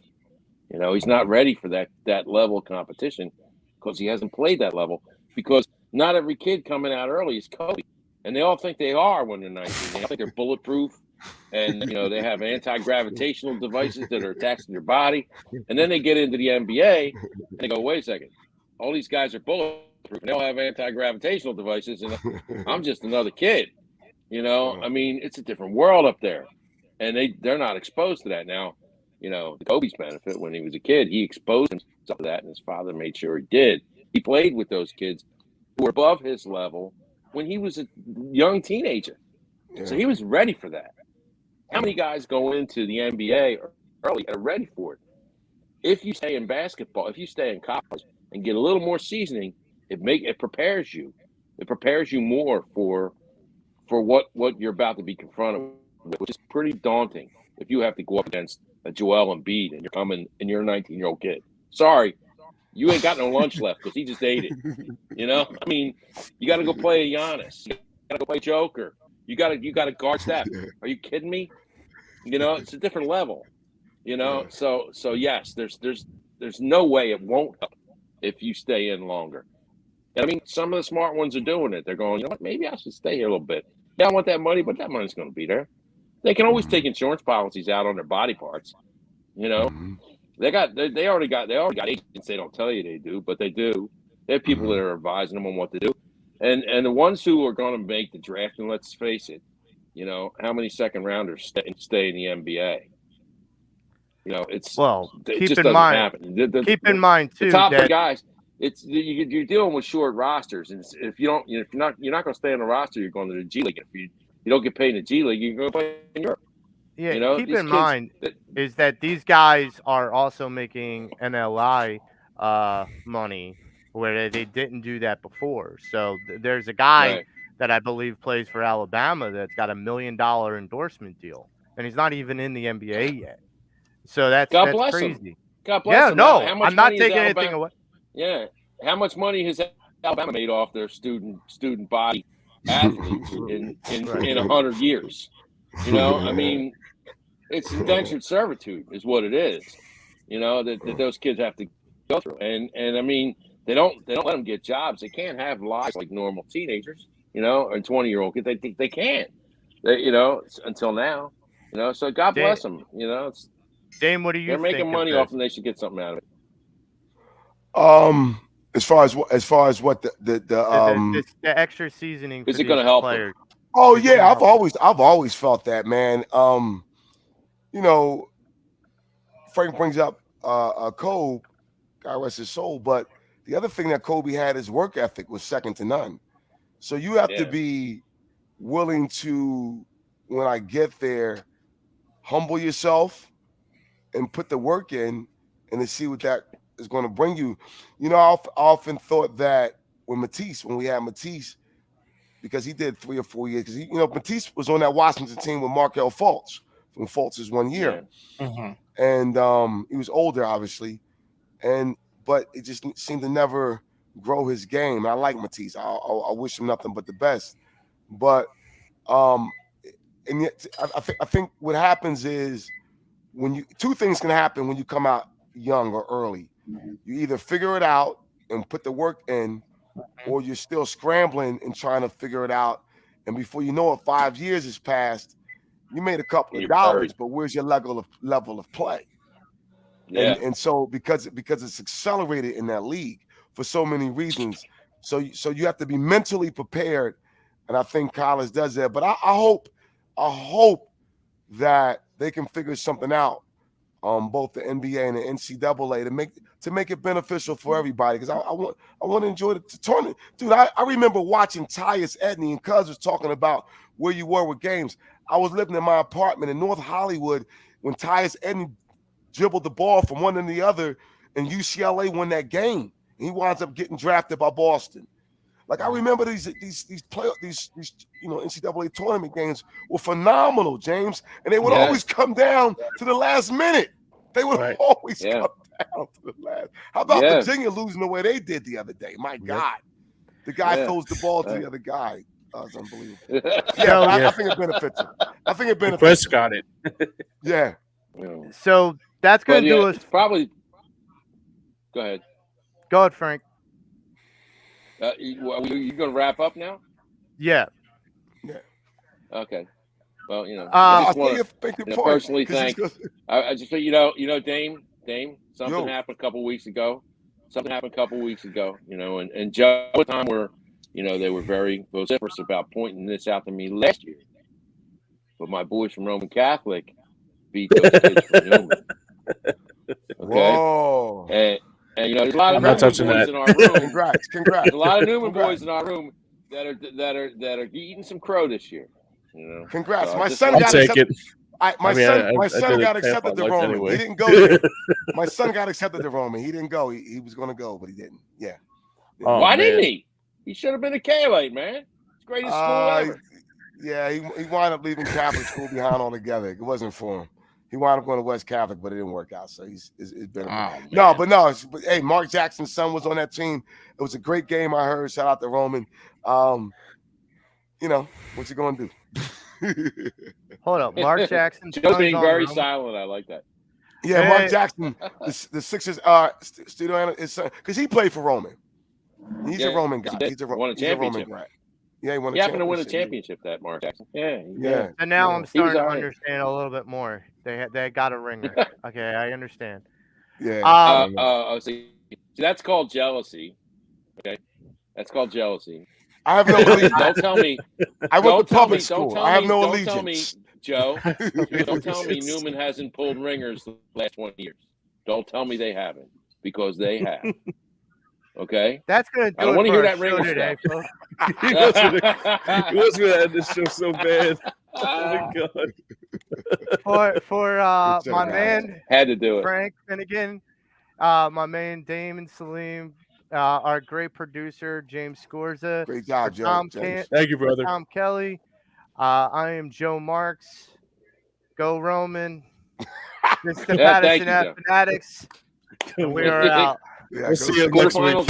He's not ready for that level of competition because he hasn't played that level. Because not every kid coming out early is Kobe, and they all think they are when they're 19. They think they're bulletproof, and they have anti-gravitational devices that are attached to their body. And then they get into the NBA and they go, wait a second, all these guys are bulletproof and they all have anti-gravitational devices, and I'm just another kid. I mean, it's a different world up there, and they're not exposed to that now. Kobe's benefit, when he was a kid, he exposed himself to that, and his father made sure he did. He played with those kids who were above his level when he was a young teenager. Yeah. So he was ready for that. How many guys go into the NBA early and are ready for it? If you stay in basketball, if you stay in college and get a little more seasoning, it prepares you. It prepares you more for what you're about to be confronted with, which is pretty daunting. If you have to go up against a Joel Embiid and you're a 19-year-old kid. Sorry, you ain't got no lunch left because he just ate it. I mean, you got to go play a Giannis. You got to go play Joker. You got to guard Steph. Are you kidding me? It's a different level. So yes, there's no way it won't help if you stay in longer. And I mean, some of the smart ones are doing it. They're going, what? Maybe I should stay here a little bit. Yeah, I want that money, but that money's going to be there. They can always take insurance policies out on their body parts. They already got agents. They don't tell you they do, but they do. They have people that are advising them on what to do. And the ones who are going to make the draft, and let's face it, how many second rounders stay in the NBA? Keep in mind too, the top guys. You're dealing with short rosters, and if you're not going to stay on the roster, you're going to the G League. If you don't get paid in the G League, you're going to play in Europe. Yeah, keep in mind is that these guys are also making NLI money where they didn't do that before. So there's a guy that I believe plays for Alabama that's got $1 million endorsement deal, and he's not even in the NBA yet. So that's crazy. Him. God bless him. No, I'm not taking anything away. Yeah, how much money has Alabama made off their student body athletes in 100 years? I mean, it's indentured servitude is what it is. That those kids have to go through, and I mean, they don't let them get jobs. They can't have lives like normal teenagers, or 20-year-old kids. They can't. Until now, So God bless them. Dame, what do you? They're making money off, and they should get something out of it. As far as what the extra seasoning is it going to help players? Oh yeah, I've always felt that, man. Frank brings up Kobe. God rest his soul. But the other thing that Kobe had, his work ethic was second to none. So you have to Yeah. be willing to, when I get there, humble yourself and put the work in and to see what that is going to bring you. You know, I often thought that when we had Matisse, because he did 3 or 4 years, because Matisse was on that Washington team with Markel Fultz from Fultz's 1 year. Yeah. And he was older, obviously. But it just seemed to never grow his game. I like Matisse. I wish him nothing but the best. But and yet I think what happens is two things can happen when you come out young or early. You either figure it out and put the work in, or you're still scrambling and trying to figure it out. And before you know it, 5 years has passed. You made a couple of dollars, but where's your level of play? Yeah. And so because it's accelerated in that league for so many reasons, so you have to be mentally prepared, and I think college does that. But I hope that they can figure something out, both the NBA and the NCAA to make it beneficial for everybody. Because I want to enjoy the tournament, dude. I remember watching Tyus Edney and Cuz was talking about where you were with games. I was living in my apartment in North Hollywood when Tyus Edney dribbled the ball from one to the other, and UCLA won that game. And he winds up getting drafted by Boston. Like, I remember these NCAA tournament games were phenomenal, James, and they would always come down to the last minute. They would always come down to the last. How about Virginia losing the way they did the other day? My God, the guy throws the ball to the other guy. That was unbelievable. I think it benefits him. I think it benefits. Chris got it. Yeah. So that's going to do us. Probably. Go ahead. Go ahead, Frank. You going to wrap up now? Yeah. Okay. Well, I personally thank. I just think Dame. Something happened a couple weeks ago. And Joe, at the time where they were very vociferous about pointing this out to me last year. But my boys from Roman Catholic beat those kids from Newman. Okay. Whoa. And there's a lot of Newman boys in our room. Congrats. There's a lot of Newman boys in our room that are eating some crow this year. Congrats. My son got accepted. My son got accepted to Roman. Anyway. He didn't go. My son got accepted to Roman. He didn't go. He was going to go, but he didn't. Yeah. Why didn't he? He should have been a K-Lite, man. It's the greatest school ever. Yeah, he wound up leaving Catholic school behind altogether. It wasn't for him. He wound up going to West Catholic, but it didn't work out. So it's been but hey, Mark Jackson's son was on that team. It was a great game. I heard. Shout out to Roman. What you gonna do? Hold up, Mark Jackson. Joe's being very silent. I like that. Yeah, Mark Jackson, the Sixers studio analyst, because he played for Roman. He's a Roman guy. He's a Roman guy. Yeah, he happened to win a championship, that Mark Jackson. Yeah. And now I'm starting to understand a little bit more. They got a ringer. Okay, I understand. Yeah. See, that's called jealousy. Okay, that's called jealousy. I have no allegiance. Don't tell me. I went to public school. I have no allegiance. Don't tell me, Joe. Don't tell me Newman hasn't pulled ringers the last 20 years. Don't tell me they haven't, because they have. Okay? That's good. I don't want to hear that ringer stuff. He wants me to end this show so bad. Oh my God. For my man, had to do it. Frank Finnegan, my man Damon Salim, our great producer James Scorza. Great job, Joe. Thank you, brother. Tom Kelly. I am Joe Marks. Go Roman. This is the Pattison at Phanatics. We are out. We'll see you next week.